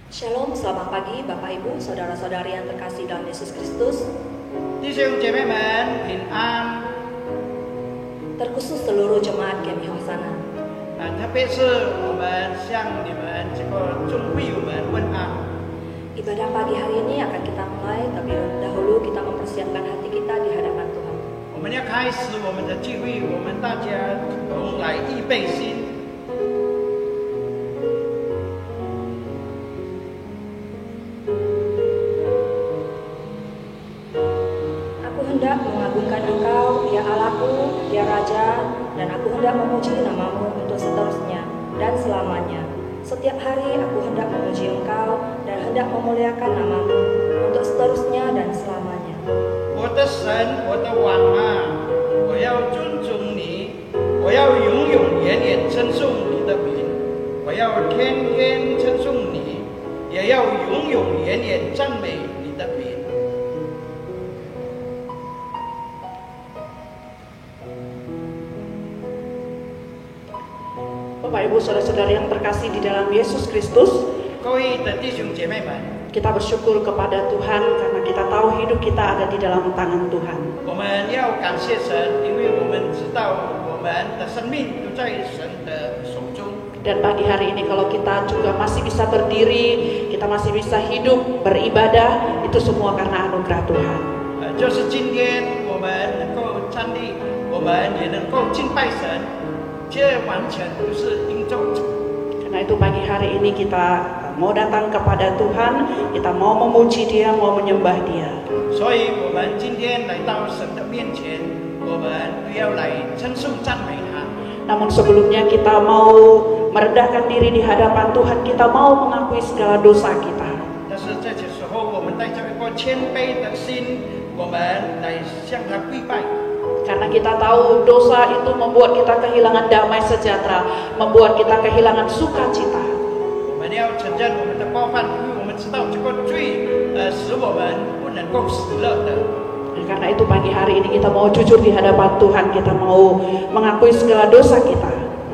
Shalom, selamat pagi Bapak Ibu, Saudara-saudari yang terkasih dalam Yesus Kristus. 弟兄姐妹们平安。 Terkhusus seluruh jemaat Gemi Hosana. 特别是我们向你们这个众会友们问安。 Ibadah pagi hari ini akan kita mulai, tapi dahulu kita mempersiapkan hati kita di hadapan Tuhan. 我们要开始我们的聚会，我们大家同来预备心。 Aku hendak mengagungkan Engkau, ya Allahku, ya Raja, dan aku hendak memuji namamu untuk seterusnya dan selamanya. Setiap hari aku hendak memuji Engkau dan hendak memuliakan namamu untuk seterusnya dan selamanya. 我的神，我的王啊，我要尊重你，我要永永远远称颂你的名，我要天天称颂你，也要永永远远赞美你的名。 Bapak Ibu Saudara-saudari yang terkasih di dalam Yesus Kristus, 各位的弟兄姐妹们， kita bersyukur kepada Tuhan karena kita tahu hidup kita ada di dalam tangan Tuhan. 我们要感谢神，因为我们知道我们的生命都在神的手中。 Dan pagi hari ini kalau kita juga masih bisa berdiri, kita masih bisa hidup, beribadah, itu semua karena anugerah Tuhan. 就是今天我们能够站立，我们也能够敬拜神，这完全都是因着主。 Karena itu pagi hari ini kita mau datang kepada Tuhan, kita mau memuji Dia, mau menyembah Dia. 所以我们今天来到神的面前，我们都要来称颂赞美他。 Namun sebelumnya kita mau merendahkan diri di hadapan Tuhan, kita mau mengakui segala dosa kita. 但是在这时候，我们带着一个谦卑的心，我们来向他跪拜。 Karena kita tahu dosa itu membuat kita kehilangan damai sejahtera, membuat kita kehilangan sukacita. 我们要承认我们的过犯，因为我们知道这个罪，使我们不能够喜乐的。 Dan karena itu pagi hari ini kita mau jujur di hadapan Tuhan, kita mau mengakui segala dosa kita.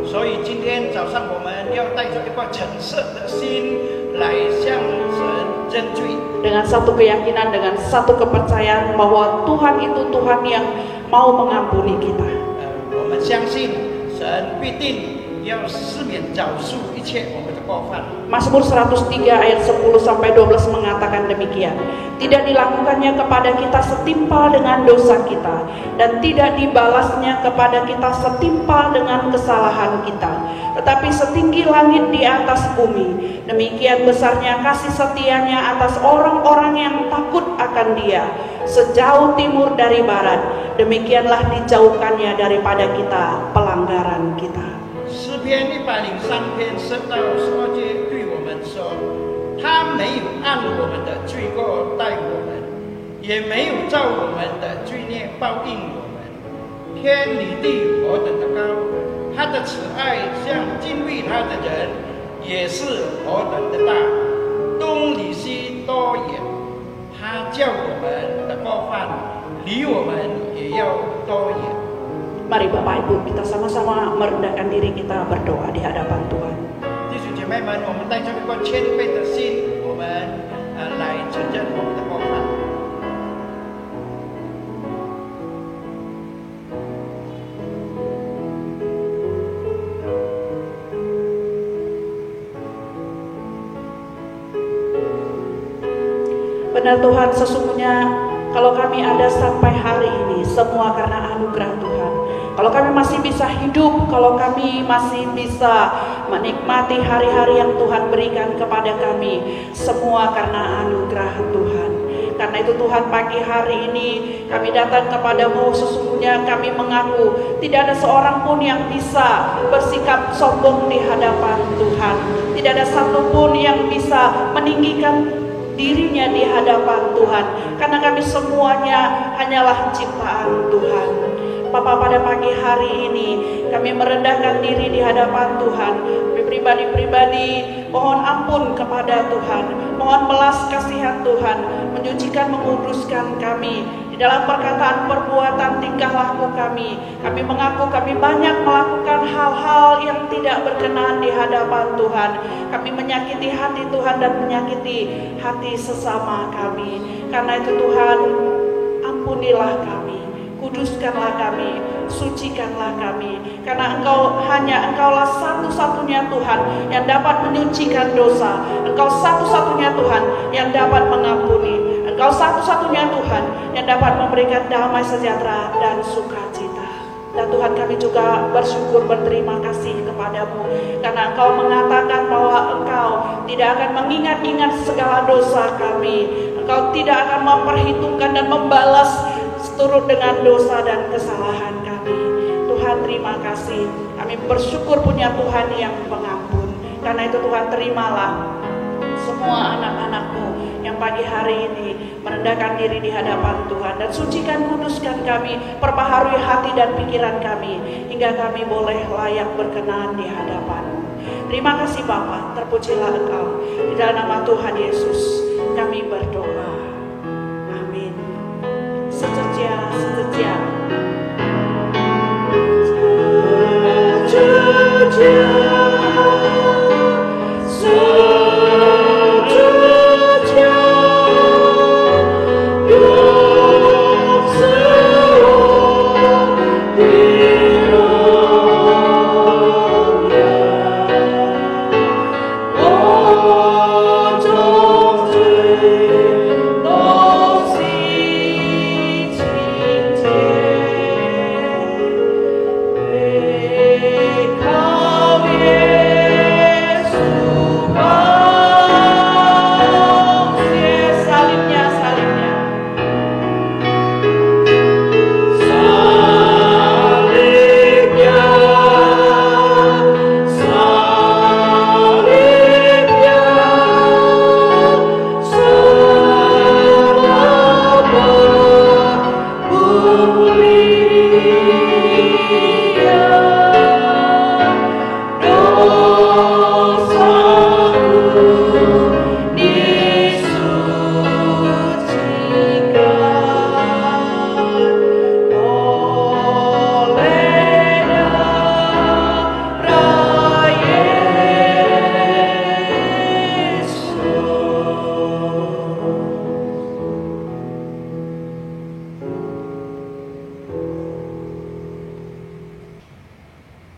所以今天早上我们要带着一个诚实的心来向神认罪。 Dengan satu keyakinan, dengan satu kepercayaan bahwa Tuhan itu Tuhan yang mau mengampuni kita. 我们相信神必定要赦免饶恕一切我们的过犯。 Mazmur 103 ayat 10-12 mengatakan demikian. Tidak dilakukannya kepada kita setimpal dengan dosa kita, dan tidak dibalasnya kepada kita setimpal dengan kesalahan kita, tetapi setinggi langit di atas bumi, demikian besarnya kasih setianya atas orang-orang yang takut akan Dia. Sejauh timur dari barat, demikianlah dijauhkannya daripada kita pelanggaran kita. 诗篇103篇10到12节对我们说，他没有按我们的罪过待我们，也没有照我们的罪孽报应我们。天与地何等的高，他的慈爱向敬畏他的人也是何等的大。东离西多远，他叫我们的过犯离我们也要多远。 Mari Bapak Ibu kita sama-sama merendahkan diri kita berdoa di hadapan Tuhan. 弟兄姐妹们，我们带着一个谦卑的心，我们来承认我们的过犯。 Benar Tuhan, sesungguhnya kalau kami ada sampai hari ini, semua karena anugerah Tuhan. Kalau kami masih bisa hidup, kalau kami masih bisa menikmati hari-hari yang Tuhan berikan kepada kami, semua karena anugerah Tuhan. Karena itu Tuhan, pagi hari ini kami datang kepadamu, sesungguhnya kami mengaku tidak ada seorang pun yang bisa bersikap sombong di hadapan Tuhan. Tidak ada satupun yang bisa meninggikan dirinya di hadapan Tuhan, karena kami semuanya hanyalah ciptaan Tuhan. Bapa, pada pagi hari ini kami merendahkan diri di hadapan Tuhan. Pribadi-pribadi mohon ampun kepada Tuhan, mohon belas kasihan Tuhan, menyucikan, menguduskan kami di dalam perkataan, perbuatan, tingkah laku kami. Kami mengaku kami banyak melakukan melakukan hal-hal yang tidak berkenan di hadapan Tuhan. Kami menyakiti hati Tuhan dan menyakiti hati sesama kami. Karena itu Tuhan, ampunilah kami, kuduskanlah kami, sucikanlah kami. Karena Engkaulah satu-satunya Tuhan yang dapat menyucikan dosa. Engkau satu-satunya Tuhan yang dapat mengampuni. Engkau satu-satunya Tuhan yang dapat memberikan damai sejahtera dan sukacita. Dan Tuhan, kami juga bersyukur, berterima kasih kepadamu, karena Engkau mengatakan bahwa Engkau tidak akan mengingat-ingat segala dosa kami. Engkau tidak akan memperhitungkan dan membalas seturut dengan dosa dan kesalahan kami. Tuhan, terima kasih. Kami bersyukur punya Tuhan yang pengampun. Karena itu Tuhan, terimalah semua anak-anak-Mu yang pagi hari ini merendahkan diri di hadapan Tuhan, dan sucikan, kuduskan kami, perbaharui hati dan pikiran kami, hingga kami boleh layak berkenan di hadapan-Mu. Terima kasih Bapa, terpujilah Engkau. Di dalam nama Tuhan Yesus kami berdoa. Amin. Seterusnya.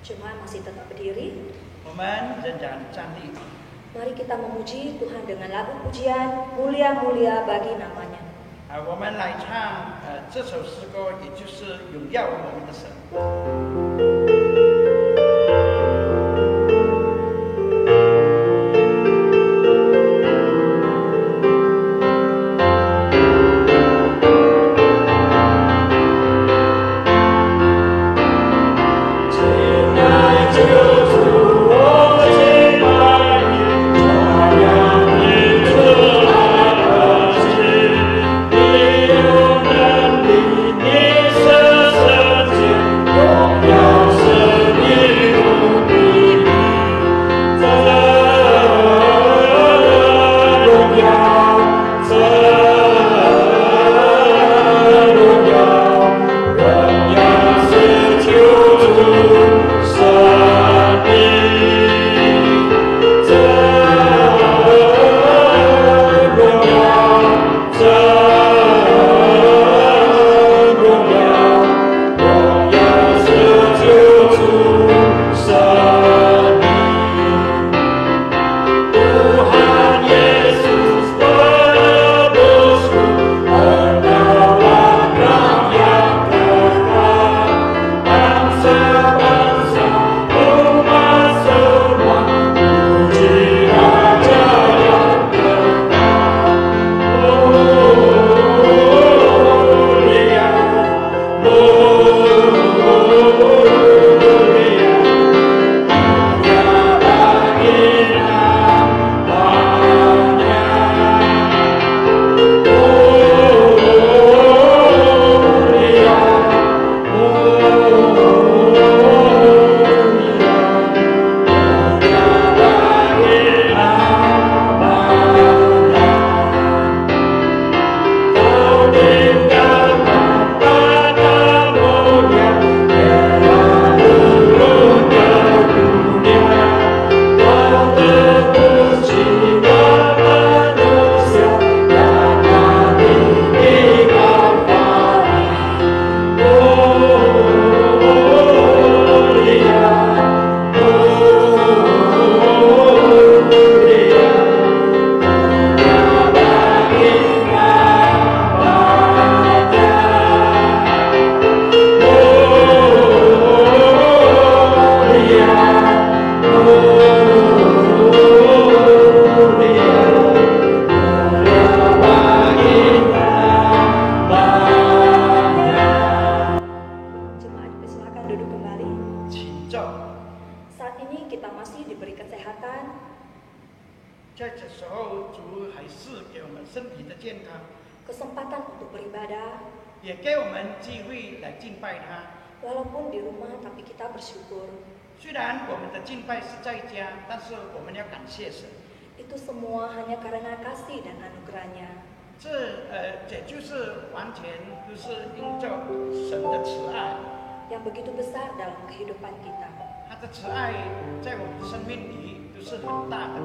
Jemaat masih tetap berdiri. 我们仍然站立。 Mari kita memuji Tuhan dengan lagu pujian mulia-mulia bagi namanya. 我们来唱这首诗歌，也就是荣耀我们的神。 你是圣洁，荣耀神。在这时候，主还是给我们身体的健康， kesempatan untuk beribadah, 也给我们机会来敬拜他。 walaupun di rumah tapi kita bersyukur. 虽然我们的敬拜是在家，但是我们要感谢神。 Itu semua hanya karena kasih dan anugerahnya. 这就是完全就是因着神的慈爱， yang begitu besar dalam kehidupan kita. 他的慈爱在我们的生命里都是很大的。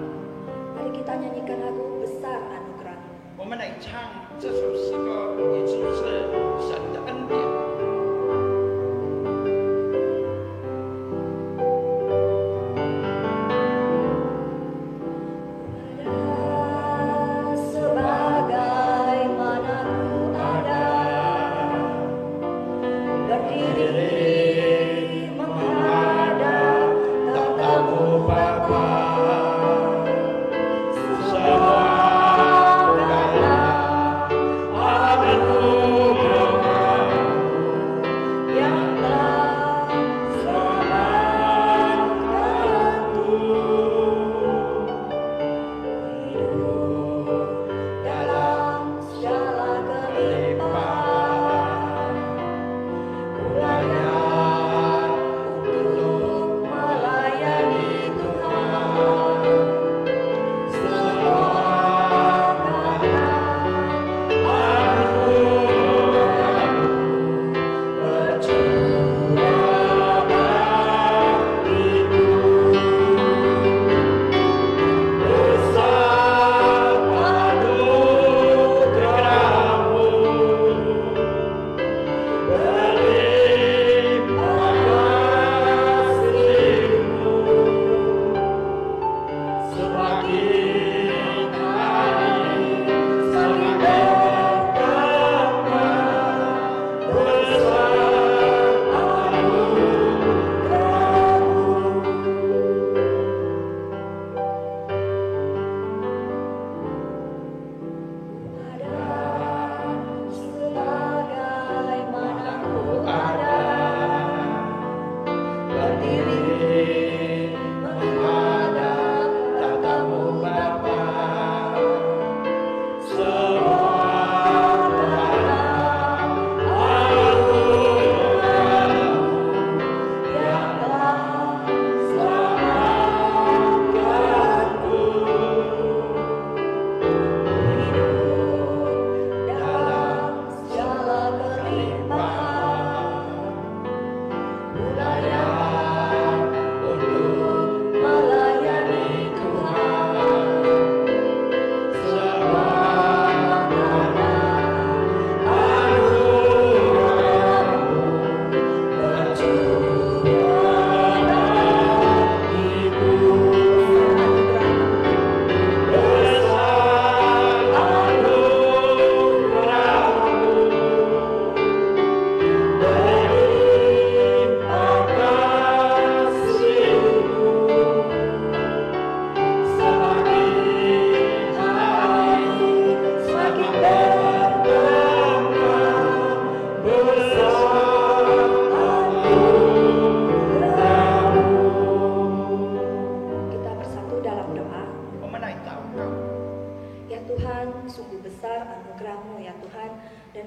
Mari kita nyanyikan lagu Besar Anugerah. 我们来唱这首诗歌，也就是神的恩典。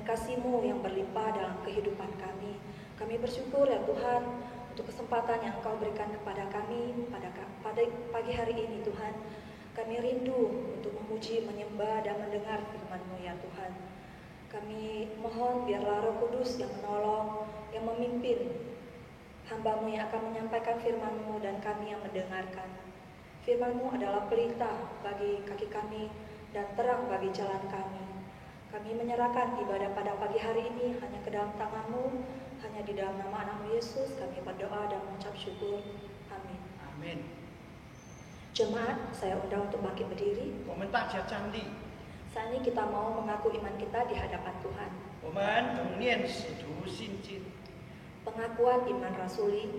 kasih-Mu yang berlimpah dalam kehidupan kami. Kami bersyukur ya Tuhan untuk kesempatan yang Engkau berikan kepada kami pada pagi hari ini Tuhan. Kami rindu untuk memuji, menyembah, dan mendengar firman-Mu ya Tuhan. Kami mohon biarlah Roh Kudus yang menolong, yang memimpin hamba-Mu yang akan menyampaikan firman-Mu dan kami yang mendengarkan. Firman-Mu adalah pelita bagi kaki kami dan terang bagi jalan kami. Kami menyerahkan ibadah pada pagi hari ini hanya ke dalam tangan-Mu, hanya di dalam nama Anak-Mu Yesus kami berdoa dan mengucap syukur. Amin. Amin. Jemaat, saya undang untuk bangkit berdiri. 我们大家站立， Saat ini kita mau mengaku iman kita di hadapan Tuhan. 我们同念使徒信经。 Pengakuan iman rasuli.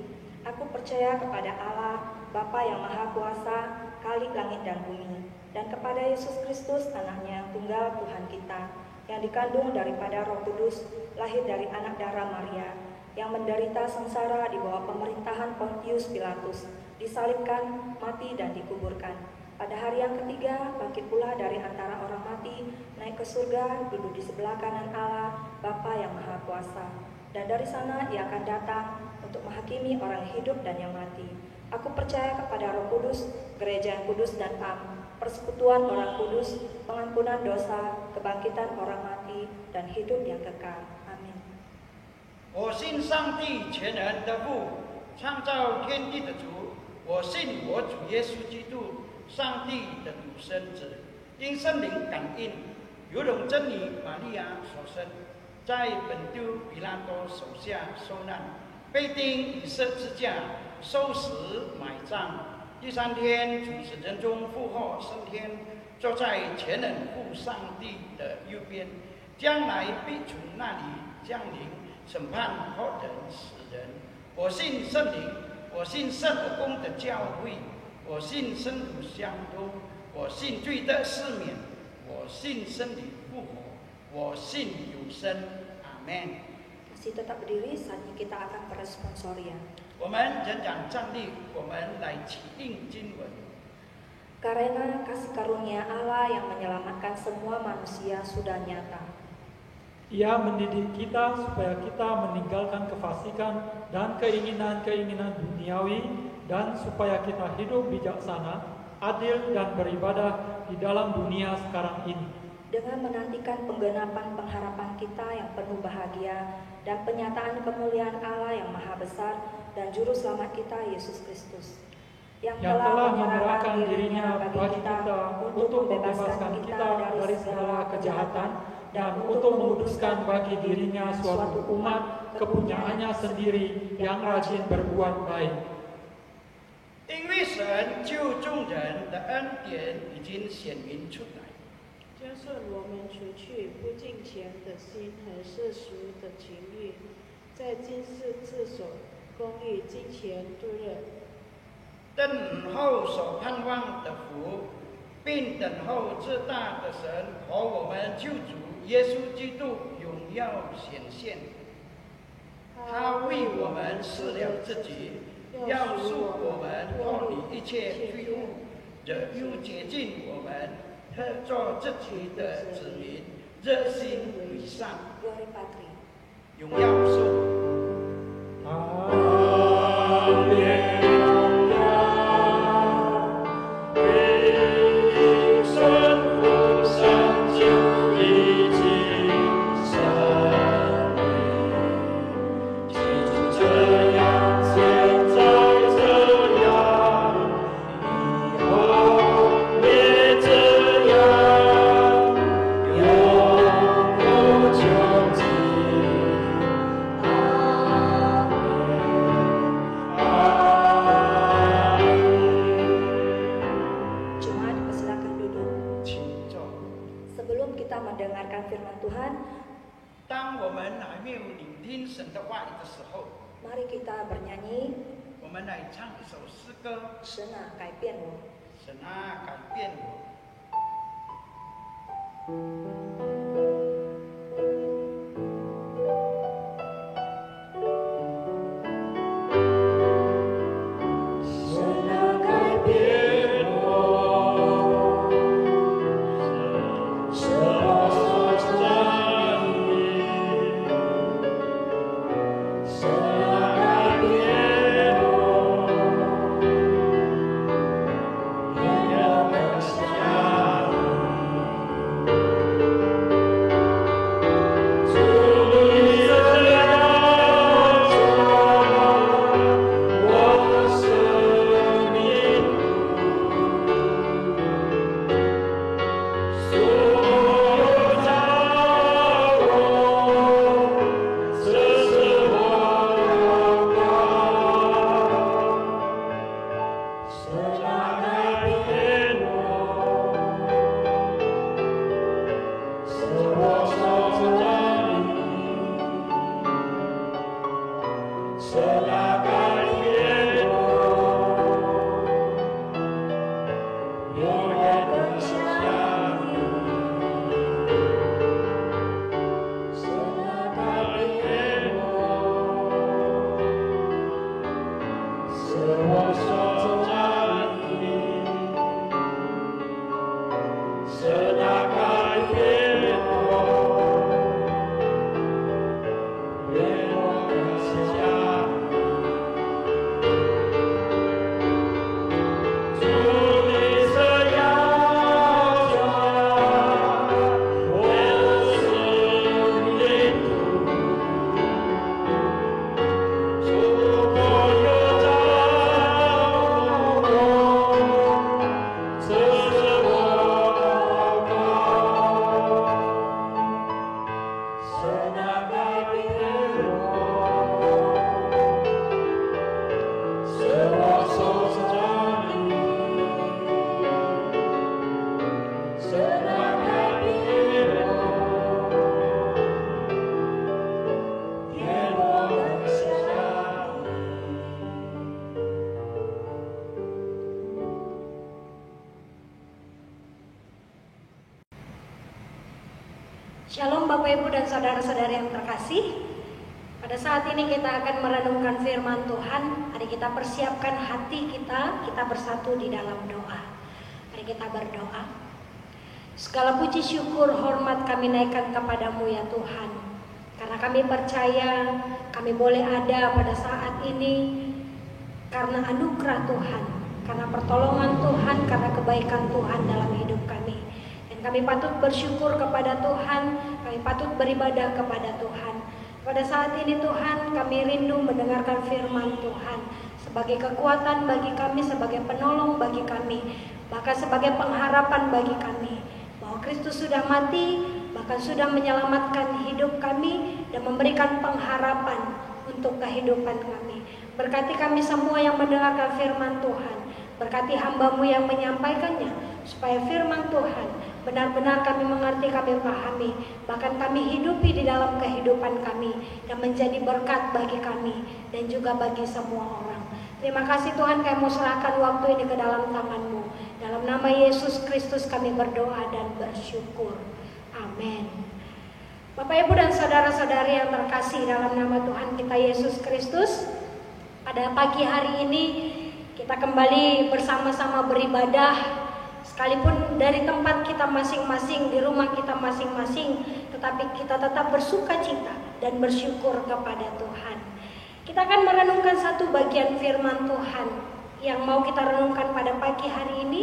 Aku percaya kepada Allah, Bapa yang Maha Kuasa, Khalik langit dan bumi, dan kepada Yesus Kristus, Anaknya yang tunggal Tuhan kita, yang dikandung daripada Roh Kudus, lahir dari anak darah Maria, yang menderita sengsara di bawah pemerintahan Pontius Pilatus, disalibkan, mati dan dikuburkan. Pada hari hari yang ketiga bangkit pula dari antara orang mati, naik ke surga, duduk di sebelah kanan Allah, Bapa yang Maha Kuasa. Dan dari sana ia akan datang untuk menghakimi orang hidup dan yang mati. Aku percaya kepada Roh Kudus, gereja yang kudus dan am, persekutuan orang kudus, pengampunan dosa, kebangkitan orang mati, dan hidup yang kekal. Amin. 我信上帝全能的父，创造天地的主。我信我主耶稣基督，上帝的独生子，因圣灵感应，有容真理玛利亚所生，在本丢比拉多手下受难，被钉以十字架，受死埋葬。第三天从死人中复活升天，坐在全能父上帝的右边，将来必从那里降临审判活人死人。我信圣灵，我信圣的公的教会，我信圣徒相通，我信罪得赦免，我信生理复活，我信永生。阿门。 Masih tetap berdiri, saatnya kita akan ke responsorian. 我们仍然站立，我们来起应经文。 Karena kasih karunia Allah yang menyelamatkan semua manusia sudah nyata. Ia mendidik kita supaya kita meninggalkan kefasikan dan keinginan-keinginan duniawi dan supaya kita hidup bijaksana, adil dan beribadah di dalam dunia sekarang ini. Dengan menantikan penggenapan pengharapan kita yang penuh bahagia dan penyataan kemuliaan Allah yang maha besar dan juru selamat kita Yesus Kristus yang telah menyerahkan dirinya bagi kita untuk membebaskan kita dari segala kejahatan dan untuk menguduskan bagi dirinya suatu umat kepunyaannya sendiri yang rajin berbuat baik. 因为神救众人的恩典已经显明出来。 加上我们除去不敬虔的心和世俗的情欲，在今世自守公义、金钱度日，等候所盼望的福，并等候至大的神和我们救主耶稣基督荣耀显现。他为我们死了自己，要赎我们脱离一切罪恶，又洁净我们。 特做自己的子民，热心为善， Glory Patri. 荣耀颂。阿门。 Sebelum kita mendengarkan firman Tuhan, 当我们还没有聆听神的话语的时候， mari kita bernyanyi 我们来唱一首诗歌。 神啊改变我。 神啊，改变我。 神 Shalom Bapak Ibu dan saudara-saudara yang terkasih. Pada saat ini kita akan merenungkan firman Tuhan. Mari kita persiapkan hati kita bersatu di dalam doa. Mari kita berdoa. Segala puji syukur hormat kami naikkan kepadamu ya Tuhan. Karena kami percaya kami boleh ada pada saat ini karena anugerah Tuhan, karena pertolongan Tuhan, karena kebaikan Tuhan dalam hidup kami. Kami patut bersyukur kepada Tuhan, kami patut beribadah kepada Tuhan. Pada saat ini Tuhan, kami rindu mendengarkan firman Tuhan sebagai kekuatan bagi kami, sebagai penolong bagi kami, bahkan sebagai pengharapan bagi kami. Bahwa Kristus sudah mati, bahkan sudah menyelamatkan hidup kami dan memberikan pengharapan untuk kehidupan kami. Berkati kami semua yang mendengarkan firman Tuhan, berkati hamba-Mu yang menyampaikannya, supaya firman Tuhan benar-benar kami mengerti, kami pahami, bahkan kami hidupi di dalam kehidupan kami dan menjadi berkat bagi kami dan juga bagi semua orang. Terima kasih Tuhan, kami mau serahkan waktu ini ke dalam tangan-Mu. Dalam nama Yesus Kristus kami berdoa dan bersyukur. Amin. Bapak Ibu dan saudara-saudari yang terkasih dalam nama Tuhan kita Yesus Kristus, pada pagi hari ini kita kembali bersama-sama beribadah. Sekalipun dari tempat kita masing-masing, di rumah kita masing-masing, tetapi kita tetap bersuka cita dan bersyukur kepada Tuhan. Kita akan merenungkan satu bagian firman Tuhan yang mau kita renungkan pada pagi hari ini.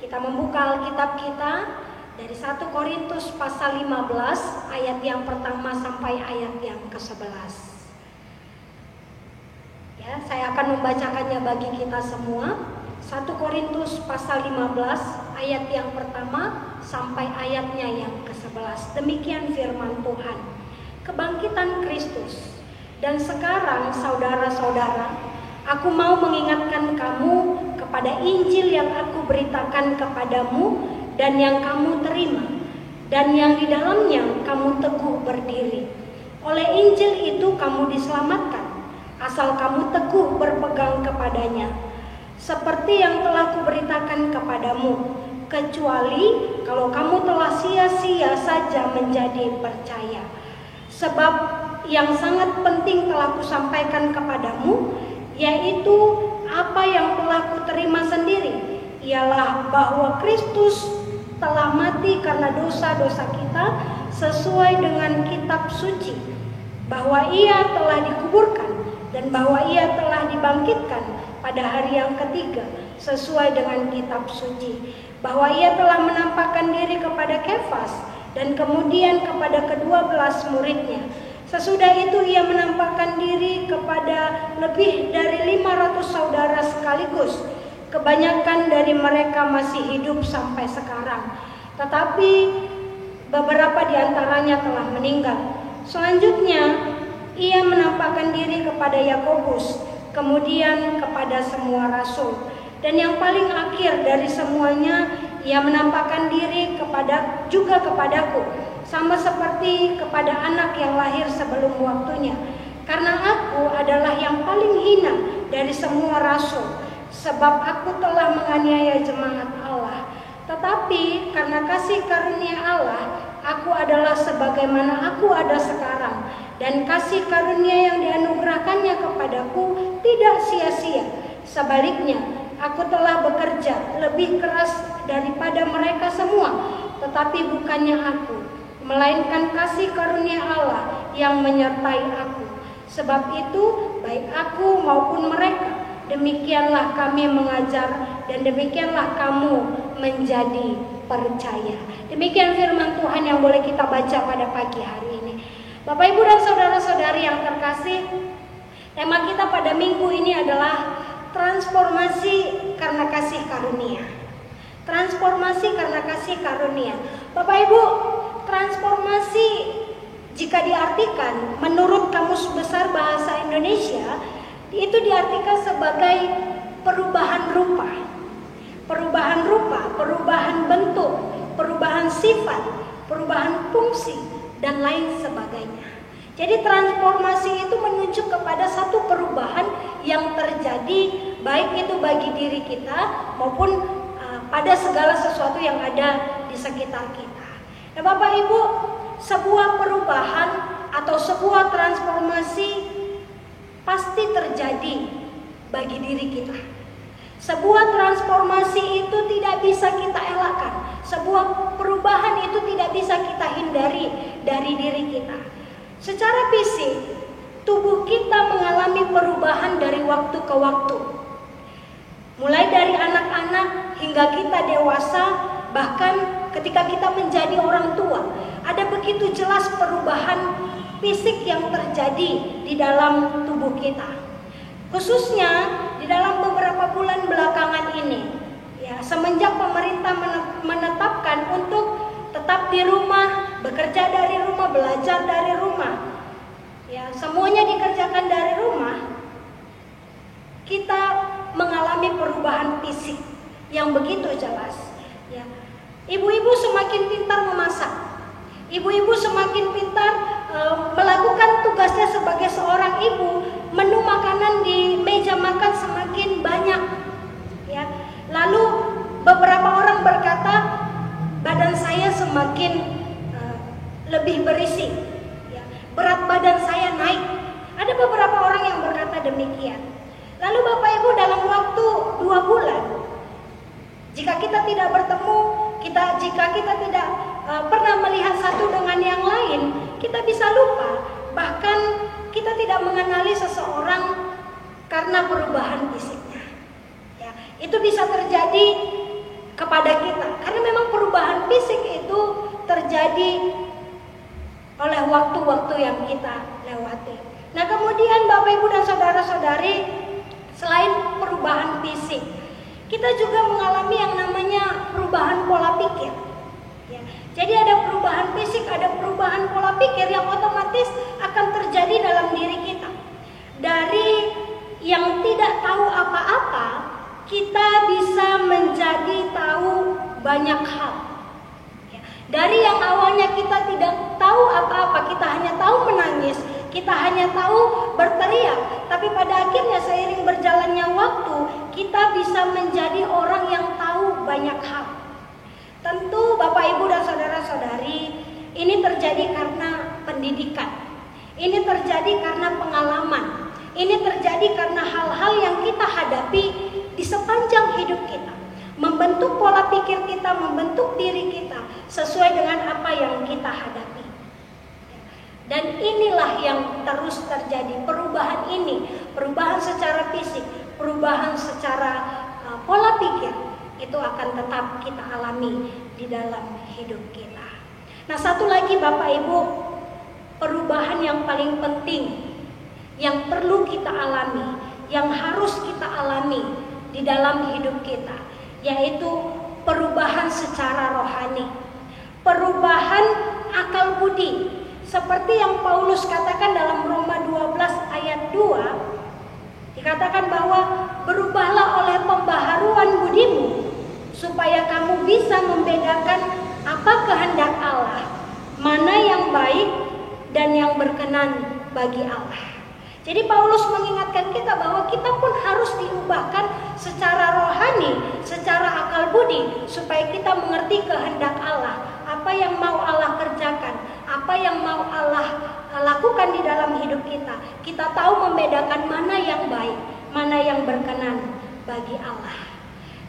Kita membuka Alkitab kita dari 1 Korintus pasal 15 ayat yang pertama sampai ayat yang ke-11. Ya, saya akan membacakannya bagi kita semua. 1 Korintus pasal 15 ayat yang pertama sampai ayatnya yang ke-11. Demikian firman Tuhan. Kebangkitan Kristus. Dan sekarang saudara-saudara, aku mau mengingatkan kamu kepada Injil yang aku beritakan kepadamu dan yang kamu terima, dan yang di dalamnya kamu teguh berdiri. Oleh Injil itu kamu diselamatkan, asal kamu teguh berpegang kepadanya. Seperti yang telah kuberitakan kepadamu, kecuali kalau kamu telah sia-sia saja menjadi percaya. Sebab yang sangat penting telah kusampaikan kepadamu, yaitu apa yang telah kuterima sendiri, ialah bahwa Kristus telah mati karena dosa-dosa kita sesuai dengan kitab suci, bahwa Ia telah dikuburkan dan bahwa Ia telah dibangkitkan pada hari yang ketiga sesuai dengan kitab suci, bahwa Ia telah menampakkan diri kepada Kefas dan kemudian kepada ke-12 muridnya. Sesudah itu Ia menampakkan diri kepada lebih dari 500 saudara sekaligus. Kebanyakan dari mereka masih hidup sampai sekarang, tetapi beberapa di antaranya telah meninggal. Selanjutnya Ia menampakkan diri kepada Yakobus, kemudian kepada semua rasul, dan yang paling akhir dari semuanya Ia menampakkan diri juga kepadaku, sama seperti kepada anak yang lahir sebelum waktunya. Karena aku adalah yang paling hina dari semua rasul, sebab aku telah menganiaya jemaat Allah. Tetapi karena kasih karunia Allah, aku adalah sebagaimana aku ada sekarang, dan kasih karunia yang dianugerahkannya kepadaku tidak sia-sia. Sebaliknya, aku telah bekerja lebih keras daripada mereka semua, tetapi bukannya aku, melainkan kasih karunia Allah yang menyertai aku. Sebab itu, baik aku maupun mereka, demikianlah kami mengajar dan demikianlah kamu menjadi percaya. Demikian firman Tuhan yang boleh kita baca pada pagi hari ini. Bapak, Ibu, dan saudara-saudari yang terkasih, tema kita pada minggu ini adalah transformasi karena kasih karunia. Transformasi karena kasih karunia. Bapak, Ibu, transformasi jika diartikan menurut Kamus Besar Bahasa Indonesia, itu diartikan sebagai perubahan rupa. Perubahan rupa, perubahan bentuk, perubahan sifat, perubahan fungsi, dan lain sebagainya. Jadi transformasi itu menunjuk kepada satu perubahan yang terjadi baik itu bagi diri kita maupun pada segala sesuatu yang ada di sekitar kita. Nah, Bapak Ibu, sebuah perubahan atau sebuah transformasi pasti terjadi bagi diri kita. Sebuah transformasi itu tidak bisa kita elakkan. Sebuah perubahan itu tidak bisa kita hindari dari diri kita. Secara fisik, tubuh kita mengalami perubahan dari waktu ke waktu. Mulai dari anak-anak hingga kita dewasa, bahkan ketika kita menjadi orang tua, ada begitu jelas perubahan fisik yang terjadi di dalam tubuh kita. Khususnya di dalam beberapa bulan belakangan ini, ya, semenjak pemerintah menetapkan untuk tetap di rumah, bekerja dari rumah, belajar dari rumah, ya, semuanya dikerjakan dari rumah, kita mengalami perubahan fisik yang begitu jelas. Ya. Ibu-ibu semakin pintar memasak, ibu-ibu semakin pintar melakukan tugasnya sebagai seorang ibu. Menu makanan di meja makan semakin banyak, ya. Lalu beberapa orang berkata badan saya semakin lebih berisi, ya. Berat badan saya naik. Ada beberapa orang yang berkata demikian. Lalu Bapak Ibu, dalam waktu 2 bulan, jika kita tidak bertemu, jika kita tidak pernah melihat satu dengan yang lain, kita bisa lupa. Bahkan kita tidak mengenali seseorang karena perubahan fisiknya. Ya, itu bisa terjadi kepada kita karena memang perubahan fisik itu terjadi oleh waktu-waktu yang kita lewati. Nah, kemudian Bapak Ibu dan saudara-saudari, selain perubahan fisik, kita juga mengalami yang namanya perubahan pola pikir. Ya, jadi ada perubahan fisik, ada perubahan pola pikir yang otomatis akan terjadi dalam diri kita. Dari yang tidak tahu apa-apa, kita bisa menjadi tahu banyak hal. Ya, dari yang awalnya kita tidak tahu apa-apa, kita hanya tahu menangis, kita hanya tahu berteriak, tapi pada akhirnya seiring berjalannya waktu, kita bisa menjadi orang yang tahu banyak hal. Tentu Bapak Ibu dan saudara-saudari, ini terjadi karena pendidikan. Ini terjadi karena pengalaman. Ini terjadi karena hal-hal yang kita hadapi di sepanjang hidup kita. Membentuk pola pikir kita, membentuk diri kita sesuai dengan apa yang kita hadapi. Dan inilah yang terus terjadi, perubahan ini, perubahan secara fisik, perubahan secara pola pikir, itu akan tetap kita alami di dalam hidup kita. Nah, satu lagi Bapak Ibu, perubahan yang paling penting yang perlu kita alami, yang harus kita alami di dalam hidup kita, yaitu perubahan secara rohani, perubahan akal budi. Seperti yang Paulus katakan dalam Roma 12 ayat 2, dikatakan bahwa berubahlah oleh pembaharuan budimu, supaya kamu bisa membedakan apa kehendak Allah, mana yang baik dan yang berkenan bagi Allah. Jadi Paulus mengingatkan kita bahwa kita pun harus diubahkan secara rohani, secara akal budi, supaya kita mengerti kehendak Allah, apa yang mau Allah kerjakan, apa yang mau Allah lakukan di dalam hidup kita. Kita tahu membedakan mana yang baik, mana yang berkenan bagi Allah.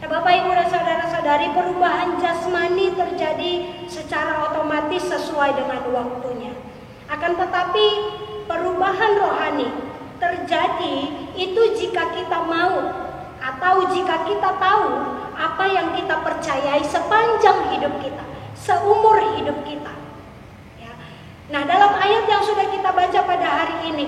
Nah, Bapak Ibu dan saudara-saudari, perubahan jasmani terjadi secara otomatis sesuai dengan waktunya. Akan tetapi perubahan rohani terjadi itu jika kita mau atau jika kita tahu apa yang kita percayai sepanjang hidup kita, seumur hidup kita. Ya. Nah, dalam ayat yang sudah kita baca pada hari ini,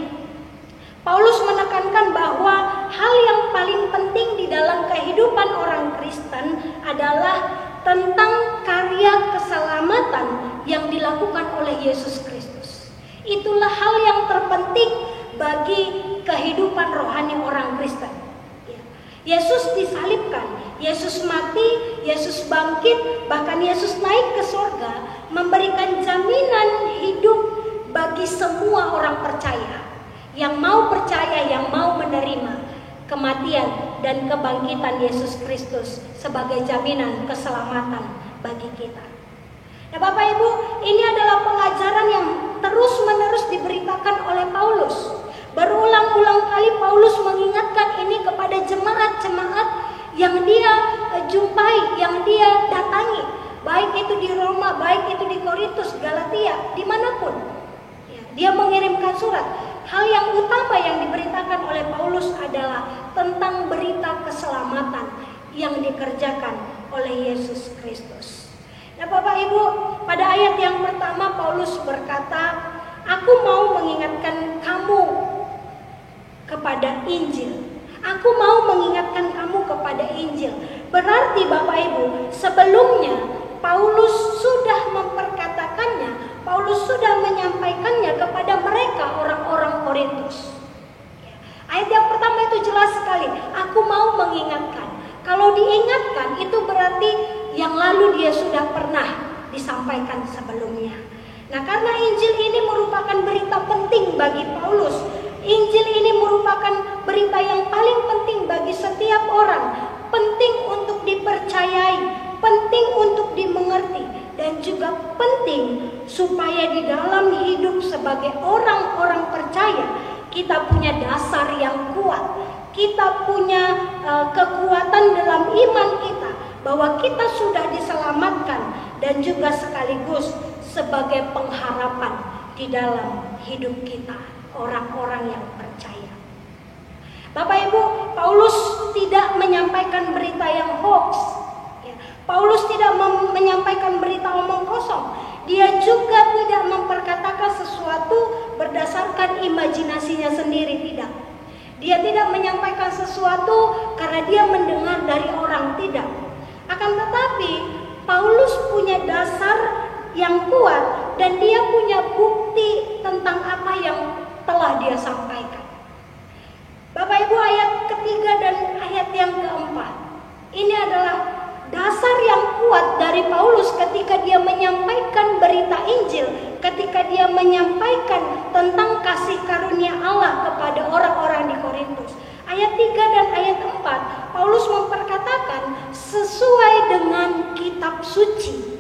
Paulus menekankan bahwa hal yang paling penting di dalam kehidupan orang Kristen adalah tentang karya keselamatan yang dilakukan oleh Yesus Kristus. Itulah hal yang terpenting bagi kehidupan rohani orang Kristen. Yesus disalibkan, Yesus mati, Yesus bangkit, bahkan Yesus naik ke surga, memberikan jaminan hidup bagi semua orang percaya. Yang mau percaya, yang mau menerima kematian dan kebangkitan Yesus Kristus sebagai jaminan keselamatan bagi kita. Nah, Bapak Ibu, ini adalah pengajaran yang terus-menerus diberitakan oleh Paulus. Berulang-ulang kali Paulus mengingatkan ini kepada jemaat-jemaat yang dia jumpai, yang dia datangi, baik itu di Roma, baik itu di Korintus, Galatia, dimanapun. Dia mengirimkan surat. Hal yang utama yang diberitakan oleh Paulus adalah tentang berita keselamatan yang dikerjakan oleh Yesus Kristus. Nah, Bapak Ibu, pada ayat yang pertama Paulus berkata, "Aku mau mengingatkan kamu kepada Injil." Aku mau mengingatkan kamu kepada Injil. Berarti Bapak Ibu, sebelumnya Paulus sudah memperkatakannya, Paulus sudah menyampaikannya kepada mereka orang-orang Korintus. Ayat yang pertama itu jelas sekali, aku mau mengingatkan. Kalau diingatkan itu berarti yang lalu dia sudah pernah disampaikan sebelumnya. Nah, karena Injil ini merupakan berita penting bagi Paulus. Injil ini merupakan berita yang paling penting bagi setiap orang. Penting untuk dipercayai, penting untuk dimengerti, dan juga penting supaya di dalam hidup sebagai orang-orang percaya kita punya dasar yang kuat. Kita punya kekuatan dalam iman kita bahwa kita sudah diselamatkan dan juga sekaligus sebagai pengharapan di dalam hidup kita, orang-orang yang percaya. Bapak Ibu, Paulus tidak menyampaikan berita yang hoax. Paulus tidak menyampaikan berita omong kosong. Dia juga tidak memperkatakan sesuatu berdasarkan imajinasinya sendiri, tidak. Dia tidak menyampaikan sesuatu karena dia mendengar dari orang, tidak. Akan tetapi Paulus punya dasar yang kuat dan dia punya bukti tentang apa yang telah dia sampaikan. Bapak Ibu, ayat ketiga dan ayat yang keempat, ini adalah dasar yang kuat dari Paulus ketika dia menyampaikan berita Injil, ketika dia menyampaikan tentang kasih karunia Allah kepada orang-orang di Korintus. Ayat 3 dan ayat 4, Paulus memperkatakan sesuai dengan kitab suci.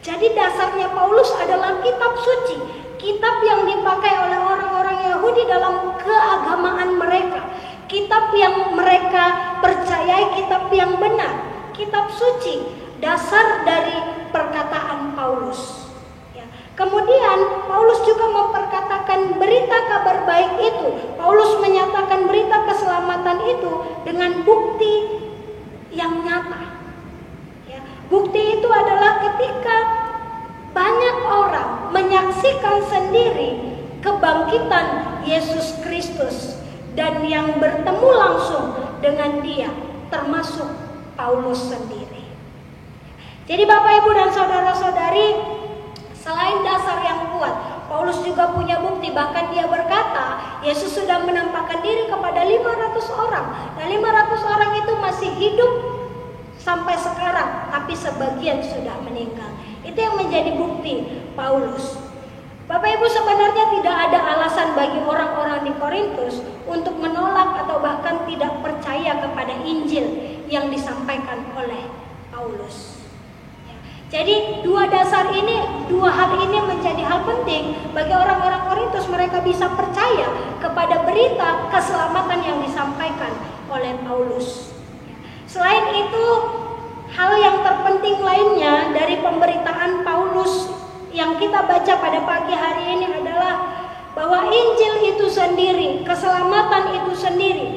Jadi dasarnya Paulus adalah kitab suci, kitab yang dipakai oleh orang-orang Yahudi dalam keagamaan mereka, kitab yang mereka percayai, kitab yang benar. Kitab suci, dasar dari perkataan Paulus. Ya. Kemudian Paulus juga memperkatakan berita kabar baik itu. Paulus menyatakan berita keselamatan itu dengan bukti yang nyata. Ya. Bukti itu adalah ketika banyak orang menyaksikan sendiri kebangkitan Yesus Kristus dan yang bertemu langsung dengan Dia, termasuk Paulus sendiri. Jadi Bapak Ibu dan saudara-saudari, selain dasar yang kuat, Paulus juga punya bukti. Bahkan dia berkata, Yesus sudah menampakkan diri kepada 500 orang. Dan 500 orang itu masih hidup sampai sekarang, tapi sebagian sudah meninggal. Itu yang menjadi bukti Paulus. Bapak Ibu, sebenarnya tidak ada alasan bagi orang-orang di Korintus untuk menolak atau bahkan tidak percaya kepada Injil yang disampaikan oleh Paulus. Jadi dua hal ini menjadi hal penting bagi orang-orang Korintus. Mereka bisa percaya kepada berita keselamatan yang disampaikan oleh Paulus. Selain itu, hal yang terpenting lainnya dari pemberitaan Paulus yang kita baca pada pagi hari ini adalah bahwa Injil itu sendiri, keselamatan itu sendiri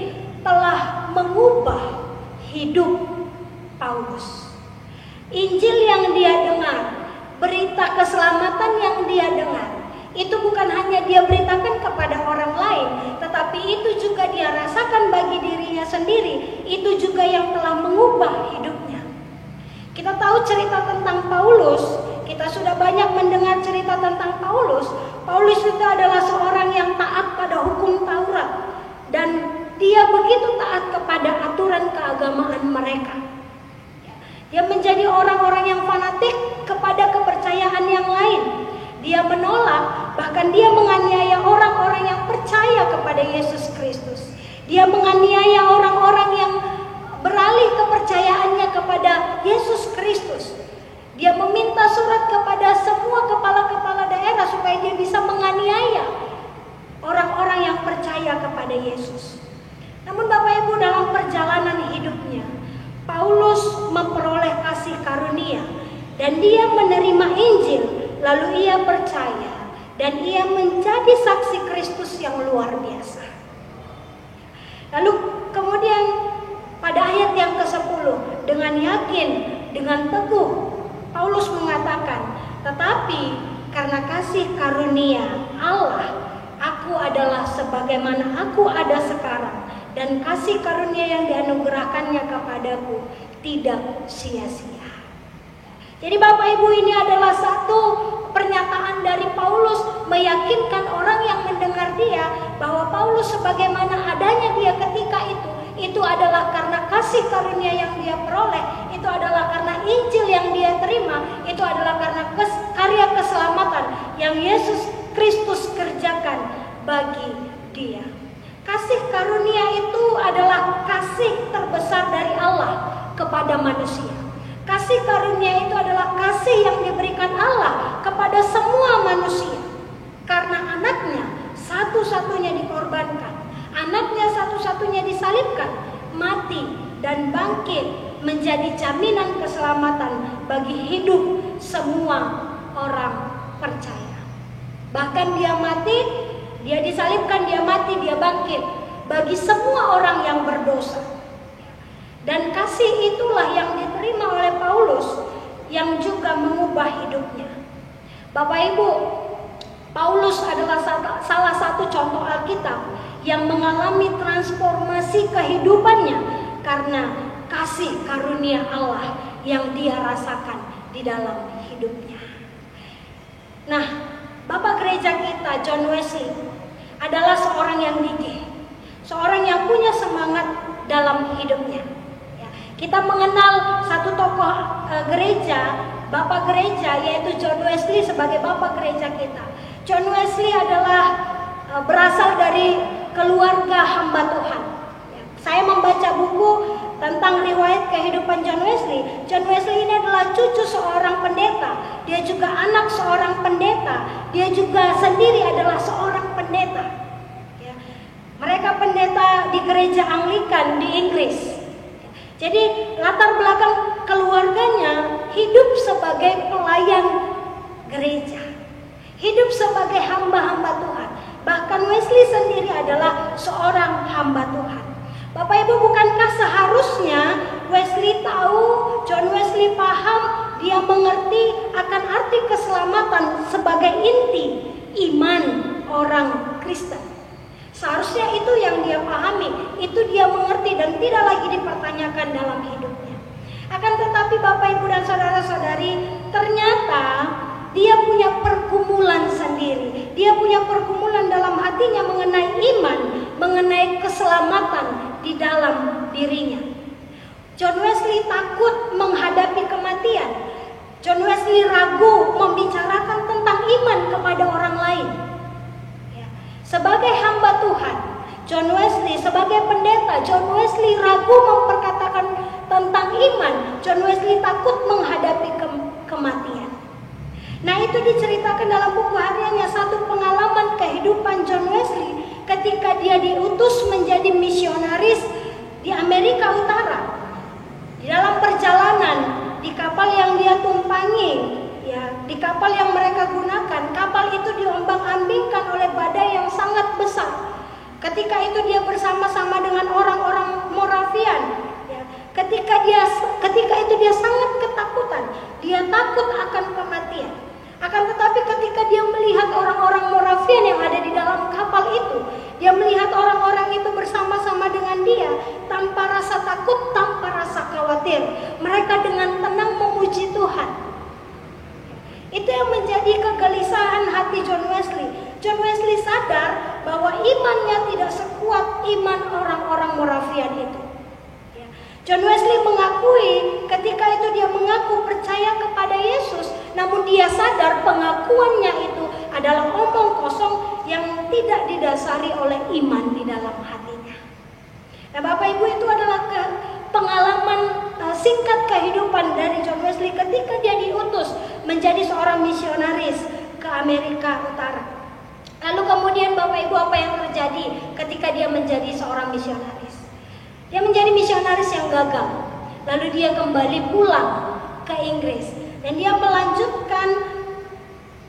telah mengubah hidup Paulus. Injil yang dia dengar, berita keselamatan yang dia dengar, itu bukan hanya dia beritakan kepada orang lain, tetapi itu juga dia rasakan bagi dirinya sendiri. Itu juga yang telah mengubah hidupnya. Kita tahu cerita tentang Paulus, kita sudah banyak mendengar cerita tentang Paulus. Paulus itu adalah seorang yang taat pada hukum Taurat, dan dia begitu taat kepada aturan keagamaan mereka. Dia menjadi orang-orang yang fanatik kepada kepercayaan yang lain. Dia menolak, bahkan dia menganiaya orang-orang yang percaya kepada Yesus Kristus. Dia menganiaya orang-orang yang beralih kepercayaannya kepada Yesus Kristus. Dia meminta surat kepada semua kepala-kepala daerah supaya dia bisa menganiaya orang-orang yang percaya kepada Yesus. Namun Bapak Ibu, dalam perjalanan hidupnya, Paulus memperoleh kasih karunia dan dia menerima Injil, lalu ia percaya dan ia menjadi saksi Kristus yang luar biasa. Lalu kemudian pada ayat yang ke-10, dengan yakin, dengan teguh, Paulus mengatakan, tetapi karena kasih karunia Allah, aku adalah sebagaimana aku ada sekarang, dan kasih karunia yang dianugerahkannya kepadaku tidak sia-sia. Jadi Bapak Ibu, ini adalah satu pernyataan dari Paulus meyakinkan orang yang mendengar dia bahwa Paulus sebagaimana adanya dia ketika itu adalah karena kasih karunia yang dia peroleh, itu adalah karena Injil yang dia terima, itu adalah karena karya keselamatan yang Yesus Kristus kerjakan bagi dia. Kasih karunia itu adalah kasih terbesar dari Allah kepada manusia. Kasih karunia itu adalah kasih yang diberikan Allah kepada semua manusia. Karena anaknya satu-satunya dikorbankan, anaknya satu-satunya disalibkan, mati dan bangkit menjadi jaminan keselamatan bagi hidup semua orang percaya. Bahkan dia mati, dia disalibkan, dia mati, dia bangkit bagi semua orang yang berdosa. Dan kasih itulah yang diterima oleh Paulus yang juga mengubah hidupnya. Bapak Ibu, Paulus adalah salah satu contoh Alkitab yang mengalami transformasi kehidupannya karena kasih karunia Allah yang dia rasakan di dalam hidupnya. Nah, Bapak gereja kita, John Wesley, adalah seorang yang gigih, seorang yang punya semangat dalam hidupnya. Kita mengenal satu tokoh gereja, bapak gereja, yaitu John Wesley sebagai bapak gereja kita. John Wesley adalah berasal dari keluarga hamba Tuhan. Saya membaca buku tentang riwayat kehidupan John Wesley. John Wesley ini adalah cucu seorang pendeta. Dia juga anak seorang pendeta. Dia juga sendiri adalah seorang pendeta. Mereka pendeta di gereja Anglikan di Inggris. Jadi latar belakang keluarganya hidup sebagai pelayan gereja, hidup sebagai hamba-hamba Tuhan. Bahkan Wesley sendiri adalah seorang hamba Tuhan. Bapak Ibu, bukankah seharusnya Wesley tahu, John Wesley paham, dia mengerti akan arti keselamatan sebagai inti iman orang Kristen? Seharusnya itu yang dia pahami, itu dia mengerti dan tidak lagi dipertanyakan dalam hidupnya. Akan tetapi Bapak Ibu dan saudara-saudari, ternyata dia punya pergumulan sendiri. Dia punya pergumulan dalam hatinya mengenai iman, mengenai keselamatan di dalam dirinya. John Wesley takut menghadapi kematian. John Wesley ragu membicarakan tentang iman kepada orang lain. Sebagai hamba Tuhan, John Wesley sebagai pendeta, John Wesley ragu memperkatakan tentang iman. John Wesley takut menghadapi kematian. Nah, itu diceritakan dalam buku hariannya, satu pengalaman kehidupan John Wesley ketika dia diutus menjadi misionaris di Amerika Utara. Di dalam perjalanan, di kapal yang dia tumpangi, ya, di kapal yang mereka gunakan, kapal itu diombang-ambingkan oleh badai yang sangat besar. Ketika itu dia bersama-sama dengan orang-orang Moravian, ya, ketika itu dia sangat ketakutan, dia takut akan kematian. Akan tetapi ketika dia melihat orang-orang Moravian yang ada di dalam kapal itu, dia melihat orang-orang itu bersama-sama dengan dia, tanpa rasa takut, tanpa rasa khawatir. Mereka dengan tenang memuji Tuhan. Itu yang menjadi kegelisahan hati John Wesley. John Wesley sadar bahwa imannya tidak sekuat iman orang-orang Moravian itu. John Wesley mengakui ketika itu dia mengaku percaya kepada Yesus, namun dia sadar pengakuannya itu adalah omong kosong yang tidak didasari oleh iman di dalam hatinya. Nah, Bapak Ibu, itu adalah pengalaman singkat kehidupan dari John Wesley ketika dia diutus menjadi seorang misionaris ke Amerika Utara. Lalu kemudian Bapak Ibu, apa yang terjadi ketika dia menjadi seorang misionaris? Dia menjadi misionaris yang gagal. Lalu dia kembali pulang ke Inggris dan dia melanjutkan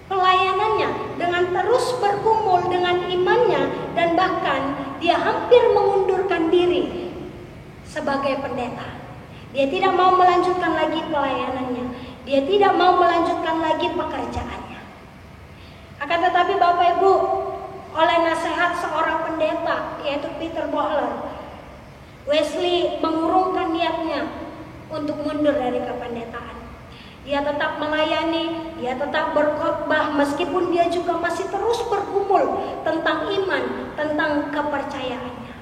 pelayanannya dengan terus bergumul dengan imannya, dan bahkan dia hampir mengundurkan diri sebagai pendeta. Dia tidak mau melanjutkan lagi pelayanannya. Dia tidak mau melanjutkan lagi pekerjaannya. Akan tetapi Bapak Ibu, oleh nasihat seorang pendeta yaitu Peter Bohler, Wesley mengurungkan niatnya untuk mundur dari kependetaan. Dia tetap melayani, dia tetap berkhotbah meskipun dia juga masih terus bergumul tentang iman, tentang kepercayaannya.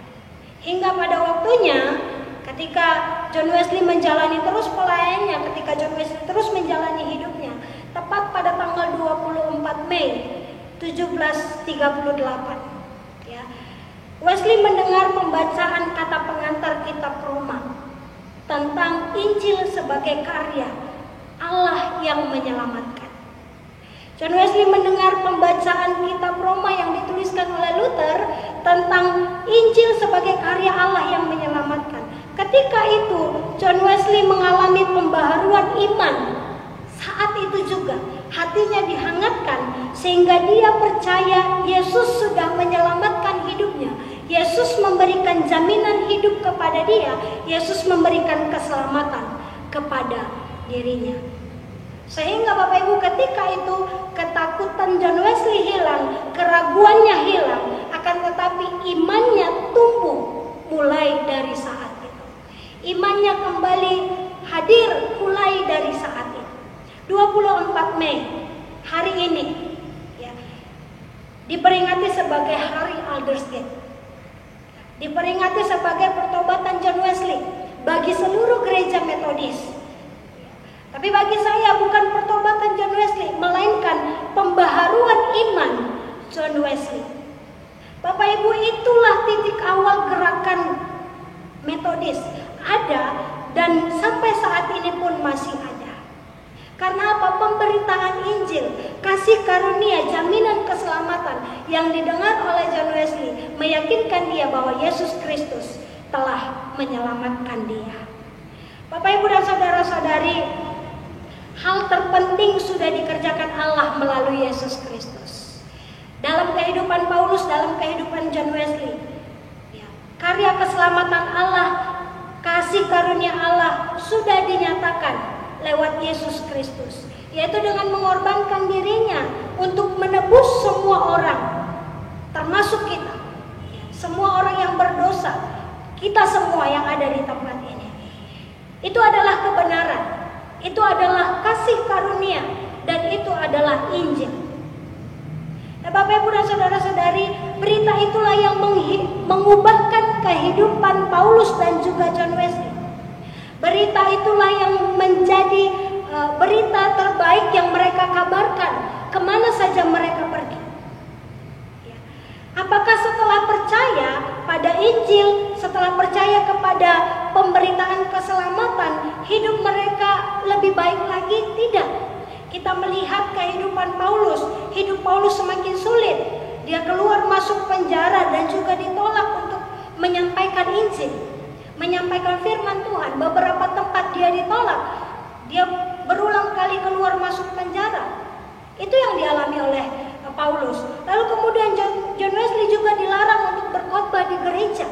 Hingga pada waktunya ketika John Wesley menjalani terus pelayanannya, ketika John Wesley terus menjalani hidupnya, tepat pada tanggal 24 Mei 1738, Wesley mendengar pembacaan kata pengantar kitab Roma tentang Injil sebagai karya Allah yang menyelamatkan. John Wesley mendengar pembacaan kitab Roma yang dituliskan oleh Luther tentang Injil sebagai karya Allah yang menyelamatkan. Ketika itu John Wesley mengalami pembaharuan iman. Saat itu juga hatinya dihangatkan sehingga dia percaya Yesus sudah menyelamatkan hidupnya. Yesus memberikan jaminan hidup kepada dia. Yesus memberikan keselamatan kepada dirinya. Sehingga Bapak Ibu, ketika itu ketakutan John Wesley hilang, keraguannya hilang, akan tetapi imannya tumbuh mulai dari saat itu. Imannya kembali hadir mulai dari saat itu. 24 Mei hari ini diperingati sebagai Hari Aldersgate. Diperingati sebagai pertobatan John Wesley bagi seluruh gereja Metodis. Tapi bagi saya bukan pertobatan John Wesley, melainkan pembaharuan iman John Wesley. Bapak Ibu, itulah titik awal gerakan Metodis ada dan sampai saat ini pun masih ada. Karena apa? Pemberitaan Injil, kasih karunia, jaminan keselamatan yang didengar oleh John Wesley meyakinkan dia bahwa Yesus Kristus telah menyelamatkan dia. Bapak Ibu dan saudara-saudari, hal terpenting sudah dikerjakan Allah melalui Yesus Kristus. Dalam kehidupan Paulus, dalam kehidupan John Wesley, karya keselamatan Allah, kasih karunia Allah sudah dinyatakan lewat Yesus Kristus, yaitu dengan mengorbankan dirinya untuk menebus semua orang, termasuk kita, semua orang yang berdosa, kita semua yang ada di tempat ini. Itu adalah kebenaran, itu adalah kasih karunia, dan itu adalah Injil. Nah, Bapak Ibu dan saudara-saudari, berita itulah yang mengubahkan kehidupan Paulus dan juga John Wesley. Berita itulah yang menjadi berita terbaik yang mereka kabarkan kemana saja mereka pergi. Apakah setelah percaya pada Injil, setelah percaya kepada pemberitaan keselamatan, hidup mereka lebih baik lagi? Tidak. Kita melihat kehidupan Paulus, hidup Paulus semakin sulit. Dia keluar masuk penjara dan juga ditolak untuk menyampaikan Injil, menyampaikan firman Tuhan. Beberapa tempat dia ditolak, dia berulang kali keluar masuk penjara. Itu yang dialami oleh Paulus. Lalu kemudian John Wesley juga dilarang untuk berkhotbah di gereja.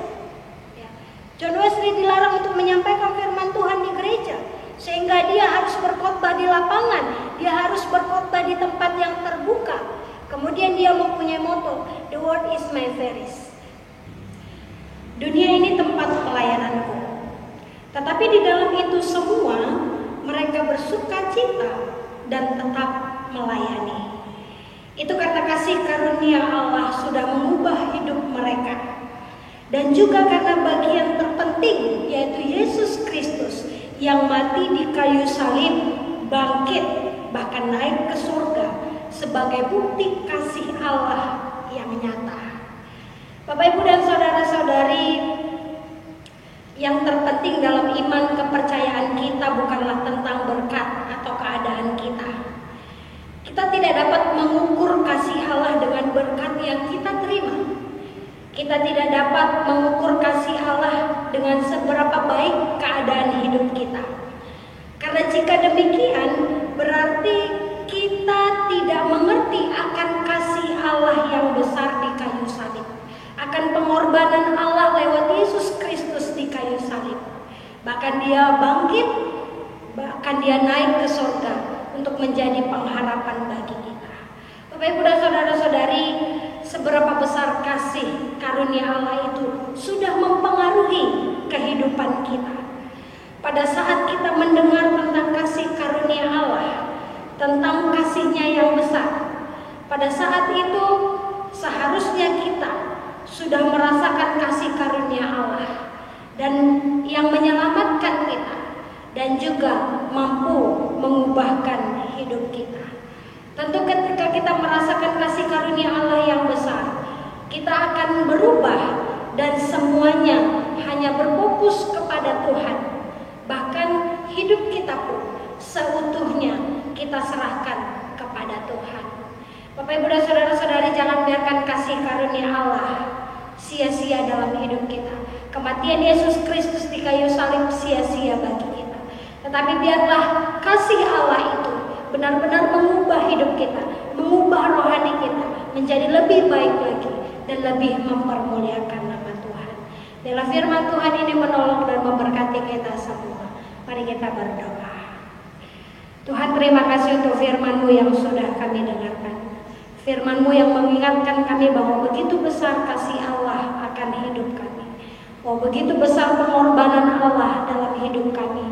Ya. John Wesley dilarang untuk menyampaikan firman Tuhan di gereja, sehingga dia harus berkhotbah di lapangan, dia harus berkhotbah di tempat yang terbuka. Kemudian dia mempunyai moto, "The world is my service." Dunia ini tempat pelayananku. Tetapi di dalam itu semua mereka bersuka cita dan tetap melayani. Itu karena kasih karunia Allah sudah mengubah hidup mereka. Dan juga karena bagian terpenting, yaitu Yesus Kristus yang mati di kayu salib, bangkit, bahkan naik ke surga sebagai bukti kasih Allah yang nyata. Bapak, Ibu, dan saudara-saudari, yang terpenting dalam iman kepercayaan kita bukanlah tentang berkat atau keadaan kita. Kita tidak dapat mengukur kasih Allah dengan berkat yang kita terima. Kita tidak dapat mengukur kasih Allah dengan seberapa baik keadaan hidup kita. Karena jika demikian, berarti kita tidak mengerti akan kasih Allah yang besar di kayu salib, akan pengorbanan Allah lewat Yesus Kristus di kayu salib. Bahkan dia bangkit, bahkan dia naik ke surga untuk menjadi pengharapan bagi kita. Bapak, Ibu, dan saudara-saudari, seberapa besar kasih karunia Allah itu sudah mempengaruhi kehidupan kita. Pada saat kita mendengar tentang kasih karunia Allah, tentang kasih-Nya yang besar, pada saat itu seharusnya kita sudah merasakan kasih karunia Allah dan yang menyelamatkan kita dan juga mampu mengubahkan hidup kita. Tentu ketika kita merasakan kasih karunia Allah yang besar, kita akan berubah dan semuanya hanya berfokus kepada Tuhan. Bahkan hidup kita pun seutuhnya kita serahkan kepada Tuhan. Bapak, Ibu, dan saudara-saudari, jangan biarkan kasih karunia Allah sia-sia dalam hidup kita. Kematian Yesus Kristus di kayu salib sia-sia bagi kita. Tetapi biarlah kasih Allah itu benar-benar mengubah hidup kita, mengubah rohani kita menjadi lebih baik lagi dan lebih mempermuliakan nama Tuhan. Biarlah firman Tuhan ini menolong dan memberkati kita semua. Mari kita berdoa. Tuhan, terima kasih untuk firman-Mu yang sudah kami dengarkan. Firman-Mu yang mengingatkan kami bahwa begitu besar kasih Allah akan hidup kami, bahwa begitu besar pengorbanan Allah dalam hidup kami.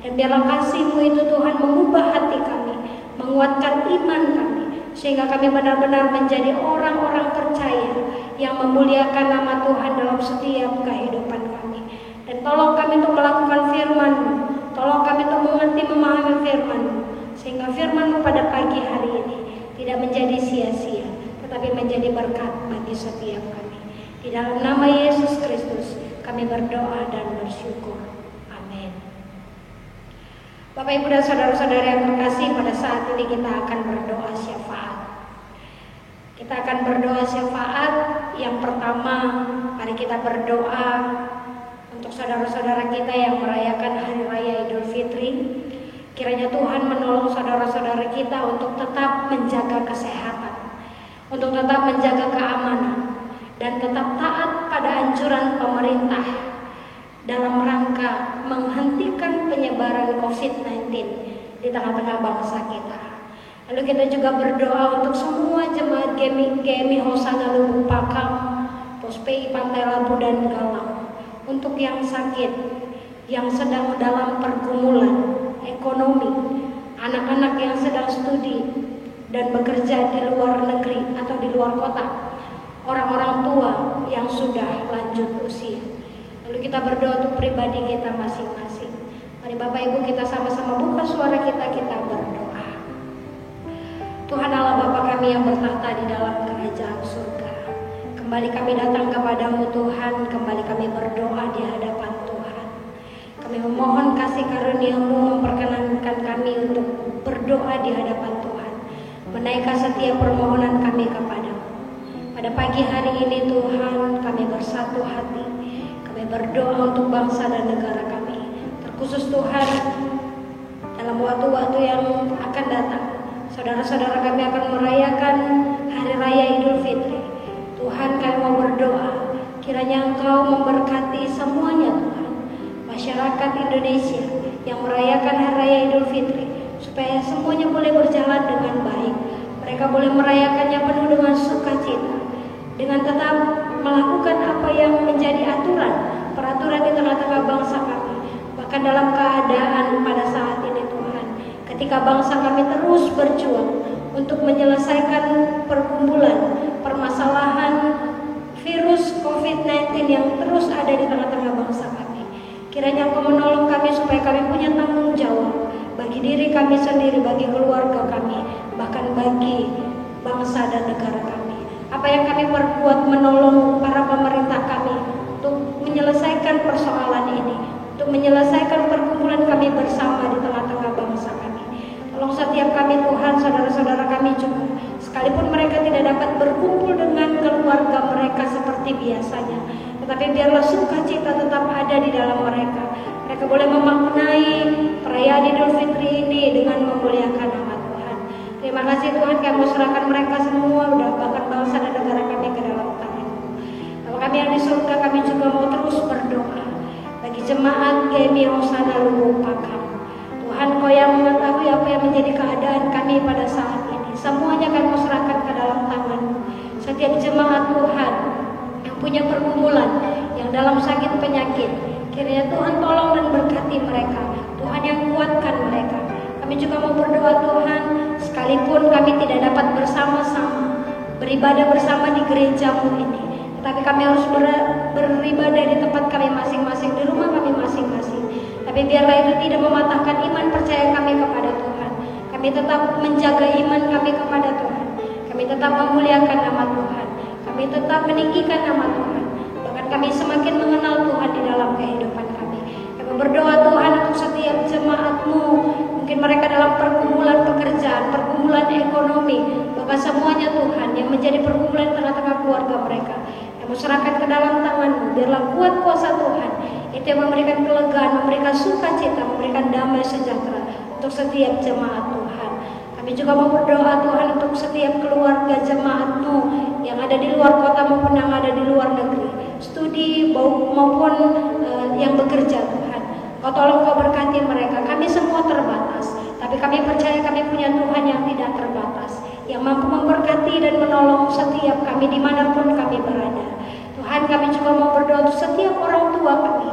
Dan biarlah kasih-Mu itu Tuhan mengubah hati kami, menguatkan iman kami, sehingga kami benar-benar menjadi orang-orang percaya yang memuliakan nama Tuhan dalam setiap kehidupan kami. Dan tolong kami untuk melakukan firman-Mu, tolong kami untuk mengerti memahami firman-Mu, sehingga firman-Mu pada pagi hari ini tidak menjadi sia-sia, tetapi menjadi berkat bagi setiap kami. Di dalam nama Yesus Kristus kami berdoa dan bersyukur. Amin. Bapak, Ibu, dan saudara-saudara yang terkasih, pada saat ini kita akan berdoa syafaat. Kita akan berdoa syafaat. Yang pertama, mari kita berdoa untuk saudara-saudara kita yang merayakan Hari Raya Idul Fitri. Kiranya Tuhan menolong saudara-saudara kita untuk tetap menjaga kesehatan, untuk tetap menjaga keamanan, dan tetap taat pada anjuran pemerintah dalam rangka menghentikan penyebaran COVID-19 di tengah-tengah bangsa kita. Lalu kita juga berdoa untuk semua jemaat GMI Hosana Lubuk Pakam, POSPI Pantai Labu dan Galau, untuk yang sakit, yang sedang dalam pergumulan ekonomi, anak-anak yang sedang studi dan bekerja di luar negeri atau di luar kota, orang-orang tua yang sudah lanjut usia. Lalu kita berdoa untuk pribadi kita masing-masing. Mari Bapak, Ibu, kita sama-sama buka suara kita berdoa. Tuhan Allah Bapa kami yang bertahta di dalam kerajaan surga, kembali kami datang kepadamu Tuhan, kembali kami berdoa di hadapan Tuhan. Kami memohon kasih karunia-Mu memperkenankan kami untuk berdoa di hadapan Tuhan, menaikkan setiap permohonan kami kepadamu. Pada pagi hari ini Tuhan, kami bersatu hati, kami berdoa untuk bangsa dan negara kami, Terkhusus Tuhan, dalam waktu-waktu yang akan datang, saudara-saudara kami akan merayakan Hari Raya Idul Fitri. Tuhan, kami mau berdoa, kiranya Engkau memberkati semuanya Tuhan, masyarakat Indonesia yang merayakan Hari Raya Idul Fitri, supaya semuanya boleh berjalan dengan baik. Mereka boleh merayakannya penuh dengan sukacita, dengan tetap melakukan apa yang menjadi peraturan di tengah-tengah bangsa kami. Bahkan dalam keadaan pada saat ini Tuhan, ketika bangsa kami terus berjuang untuk menyelesaikan permasalahan virus COVID-19 yang terus ada di tengah-tengah bangsa kami. Kiranya Engkau menolong kami supaya kami punya tanggung jawab bagi diri kami sendiri, bagi keluarga kami, bahkan bagi bangsa dan negara kami. Apa yang kami perbuat menolong para pemerintah kami untuk menyelesaikan persoalan ini, untuk menyelesaikan perkumpulan kami bersama di tengah-tengah bangsa kami. Tolong setiap kami Tuhan, saudara-saudara kami juga, sekalipun mereka tidak dapat berkumpul dengan keluarga mereka seperti biasanya, tetapi biarlah sukacita tetap ada di dalam mereka. Mereka boleh memaknai perayaan Idul Fitri ini dengan memuliakan nama Tuhan. Terima kasih Tuhan, kami serahkan mereka semua, bahkan bangsa dan negara kami ke dalam tangan-Mu. Kalau kami yang di surga, kami juga mau terus berdoa bagi jemaat GMI Hosana Lubuk Pakam. Tuhan, Kau yang mengetahui apa yang menjadi keadaan kami pada saat ini. Semuanya kami serahkan ke dalam tangan-Mu. Setiap jemaat Tuhan yang punya pergumulan, yang dalam sakit penyakit, kiranya Tuhan tolong dan berkati mereka. Tuhan yang kuatkan mereka. Kami juga mau berdoa Tuhan, sekalipun kami tidak dapat bersama-sama beribadah bersama di gereja-Mu ini, tetapi kami harus beribadah di tempat kami masing-masing, di rumah kami masing-masing. Tapi biarlah itu tidak mematahkan iman percaya kami kepada Tuhan. Kami tetap menjaga iman kami kepada Tuhan. Kami tetap memuliakan nama Tuhan. Kami tetap meninggikan nama Tuhan. Bahkan kami semakin mengenal Tuhan di dalam kehidupan kami. Kami berdoa Tuhan untuk setiap jemaat-Mu, mungkin mereka dalam pergumulan pekerjaan, pergumulan ekonomi, bahkan semuanya Tuhan yang menjadi pergumulan tengah-tengah keluarga mereka. Kami serahkan ke dalam tangan-Mu. Biarlah kuat kuasa Tuhan itu yang memberikan kelegaan, memberikan sukacita, memberikan damai sejahtera untuk setiap jemaat Tuhan. Kami juga mau berdoa Tuhan untuk setiap keluarga jemaat-Mu yang ada di luar kota maupun yang ada di luar negeri, studi maupun yang bekerja Tuhan. Kau tolong Kau berkati mereka. Kami semua terbatas, tapi kami percaya kami punya Tuhan yang tidak terbatas, yang mampu memberkati dan menolong setiap kami dimanapun kami berada. Tuhan, kami juga mau berdoa untuk setiap orang tua kami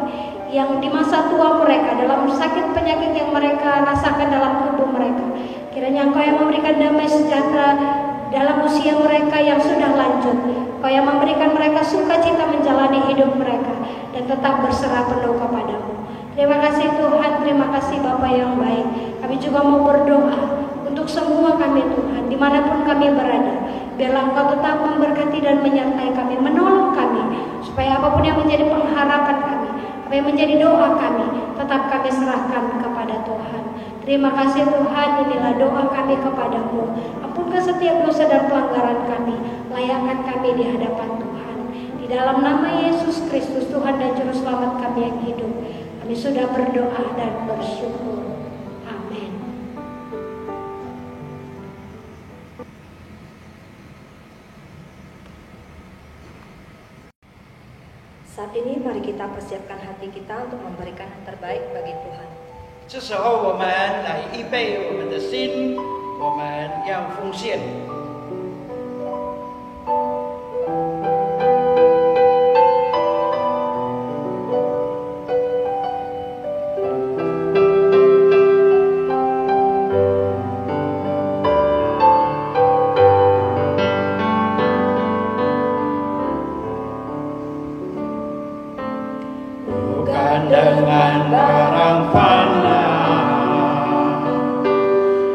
yang di masa tua mereka dalam sakit penyakit yang mereka rasakan dalam tubuh mereka. Kiranya Engkau yang memberikan damai sejahtera dalam usia mereka yang sudah lanjut. Engkau yang memberikan mereka sukacita menjalani hidup mereka dan tetap berserah penuh kepadamu. Terima kasih Tuhan, terima kasih Bapa yang baik. Kami juga mau berdoa untuk semua kami Tuhan, dimanapun kami berada. Biarlah Engkau tetap memberkati dan menyertai kami, menolong kami, supaya apapun yang menjadi pengharapan kami, apa yang menjadi doa kami, tetap kami serahkan kepada Tuhan. Terima kasih Tuhan, inilah doa kami kepadamu. Ampunkan setiap dosa dan pelanggaran kami, layakkan kami di hadapan Tuhan. Di dalam nama Yesus Kristus, Tuhan dan Juru Selamat kami yang hidup, kami sudah berdoa dan bersyukur. Amin. Saat ini mari kita persiapkan hati kita untuk memberikan yang terbaik bagi Tuhan. 这时候我们来预备我们的心，我们要奉献。Bukan dengan barang fana,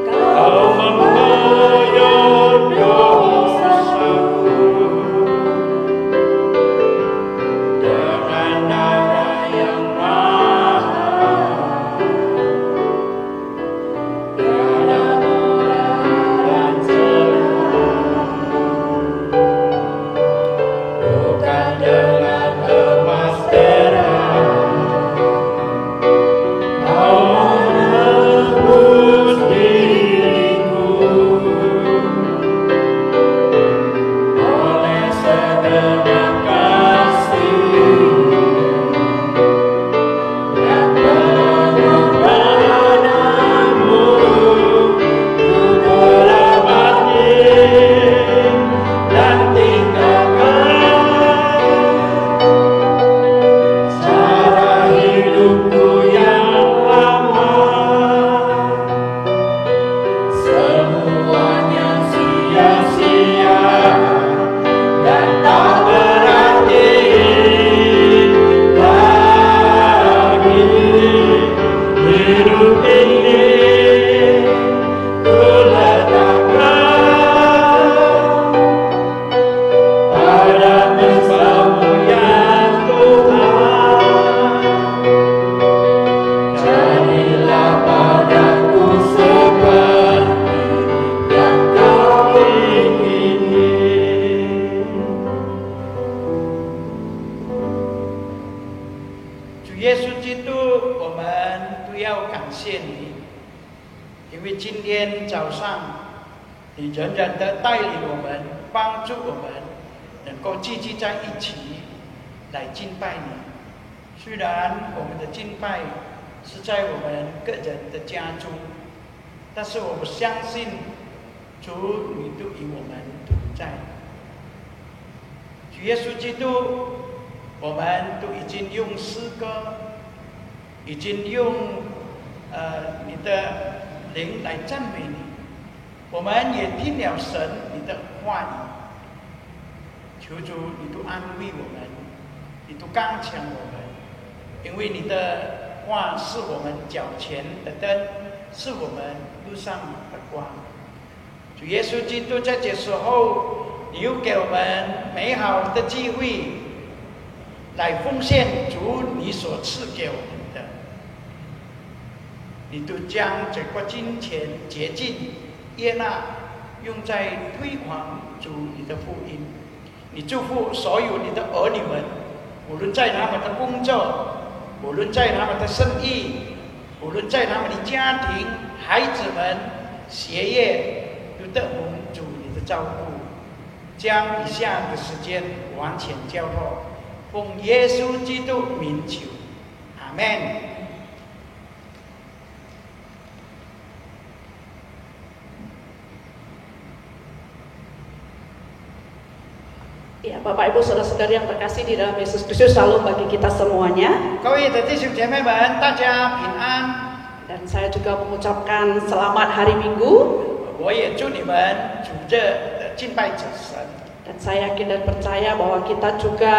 Kau membayar 你仍然的带领我们，帮助我们，能够聚集在一起来敬拜你。虽然我们的敬拜是在我们个人的家中，但是我们相信主你都与我们同在。主耶稣基督，我们都已经用诗歌，已经用你的灵来赞美你。我们也听了神你的话语，求主你都安慰我们，你都刚强我们，因为你的话是我们脚前的灯，是我们路上的光。主耶稣基督在这时候，你又给我们美好的机会来奉献主你所赐给我们的，你都将这个金钱洁净耶纳用在推广主你的福音。你祝福所有你的儿女们，无论在他们的工作，无论在他们的生意，无论在他们的家庭，孩子们学业都得蒙主你的照顾。将以下的时间完全交托，奉耶稣基督名求，阿们。Ya, Bapak Ibu Saudara-saudari yang terkasih di dalam Yesus Kristus, shalom bagi kita semuanya. 各位的弟兄姐妹们，大家平安。 Dan saya juga mengucapkan selamat hari Minggu. 我也祝你们主日的敬拜者神。 Dan saya yakin dan percaya bahwa kita juga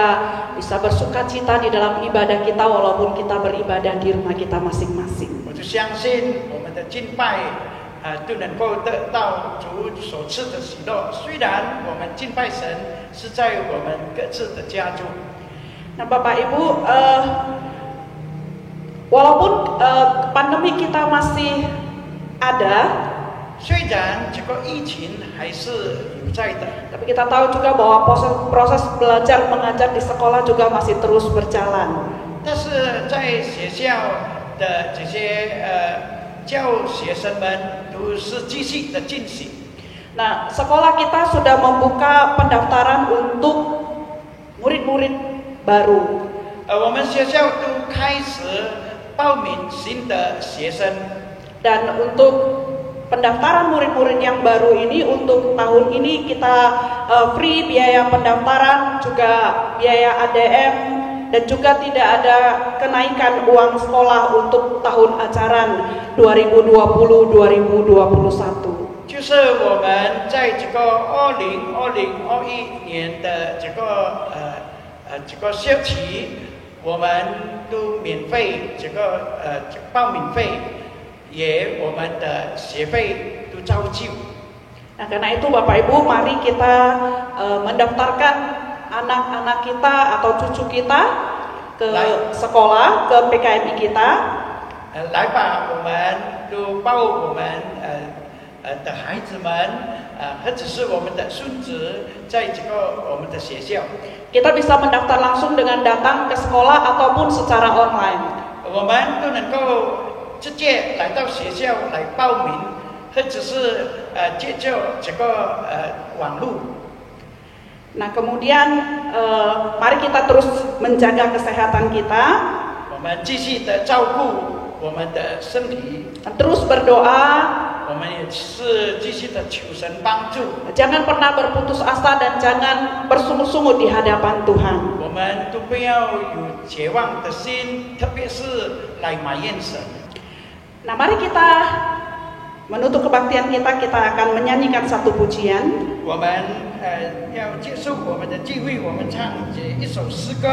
bisa bersuka cita di dalam ibadah kita walaupun kita beribadah di rumah kita masing-masing. 我就相信我们的敬拜都能够得到主所赐的喜乐。虽然我们敬拜神是在我们各自的家中。 Nah, Bapak Ibu, walaupun pandemi kita masih ada, 虽然这个疫情还是有在的， tapi kita tahu juga bahwa proses belajar mengajar di sekolah juga masih terus berjalan. 但是在学校的这些教学生们都是继续的进行。 Nah, sekolah kita sudah membuka pendaftaran untuk murid-murid baru. 我们学校都开始报名新的学生。 Dan untuk pendaftaran murid-murid yang baru ini, untuk tahun ini kita free biaya pendaftaran, juga biaya ADM, dan juga tidak ada kenaikan uang sekolah untuk tahun ajaran 2020-2021. 就是我们在这个2020-21年的这个学期，我们都免费报名费，也我们的学费都照旧。 Nah, karena itu Bapak Ibu, mari kita mendaftarkan anak-anak kita atau cucu kita ke sekolah, ke PKMI kita. 来吧，我们都报我们的孩子们，或者是我们的孙子，在这个我们的学校。 Kita bisa mendaftar langsung dengan datang ke sekolah ataupun secara online. 我们都能够直接来到学校来报名，或者是借助这个网络。 Nah, kemudian mari kita terus menjaga kesehatan kita. 我们继续的照顾我们的身体， Terus berdoa. 我们也是继续的求神帮助。 Jangan pernah berputus asa dan jangan bersungguh-sungguh di hadapan Tuhan. 我们都不要有绝望的心，特别是来埋怨神。 Nah, mari kita menutup kebaktian kita, kita akan menyanyikan satu pujian. 我们要结束我们的聚会，我们唱这一首诗歌。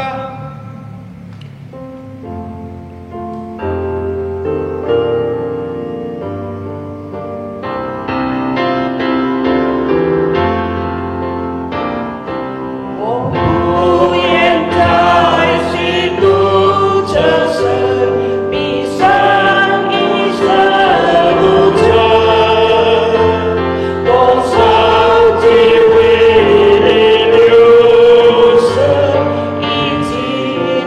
Izin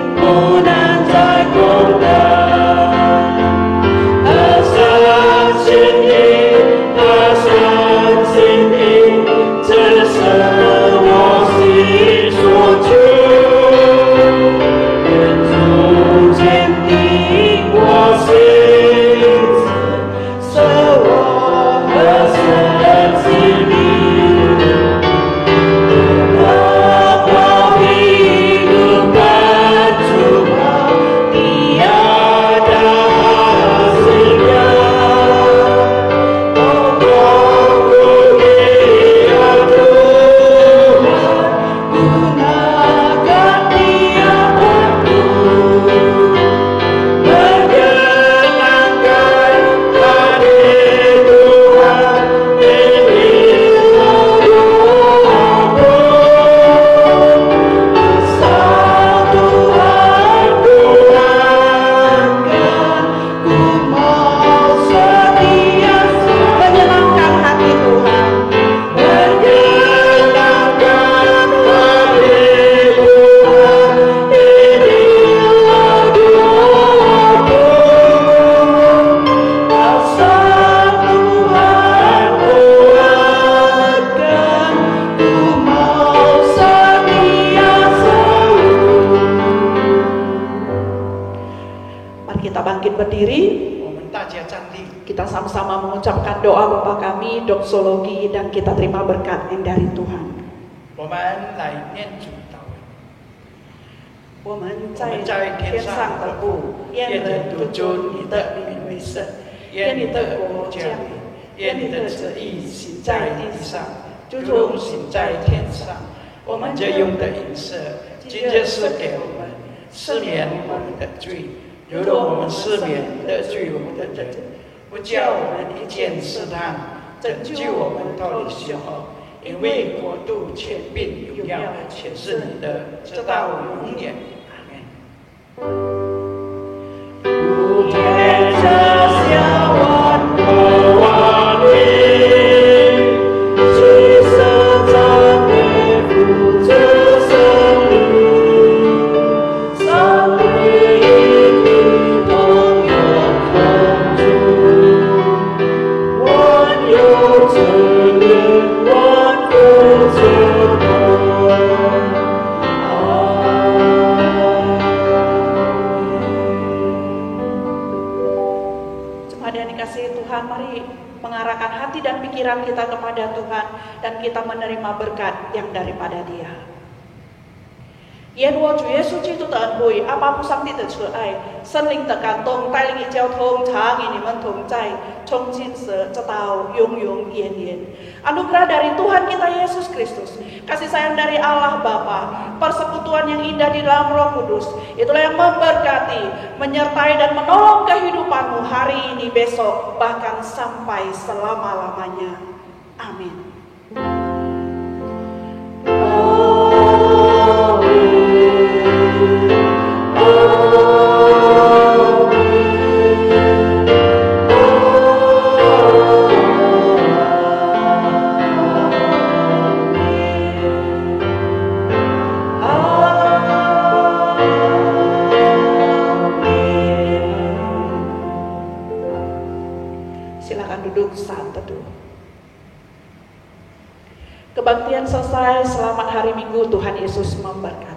Kita sama-sama mengucapkan doa Bapa kami, doksologi, dan kita terima berkat yang dari Tuhan. 我们来念主祷文。我们在天上的父，愿人都尊你的名为圣，愿你的国降临，愿你的旨意行在地上，就如行在天上。我们这用的饮食，今日赐给我们，赦免我们的罪，如同我们赦免得罪我们的人，不叫我们一见试探，拯救我们脱离凶恶。因为国度、权柄、荣耀，全是你的，直到永远。阿门。普天之下，万国万民，齐声赞美父子圣灵，三位一体，同有同住，万有之灵。 Tuhan, mari mengarahkan hati dan pikiran kita kepada Tuhan dan kita menerima berkat yang daripada Dia. 愿我主耶稣基督的恩惠、阿爸父上帝的慈爱、圣灵的感动、带领与交通，常与你们同在，从今时直到永永远远。Anugerah dari Tuhan kita Yesus Kristus, kasih sayang dari Allah Bapa, persekutuan yang indah di dalam Roh Kudus, itulah yang memberkati, menyertai dan menolong kehidupanmu hari ini, besok, bahkan sampai selama-lamanya. Amin. Kebaktian selesai, selamat hari Minggu, Tuhan Yesus memberkati.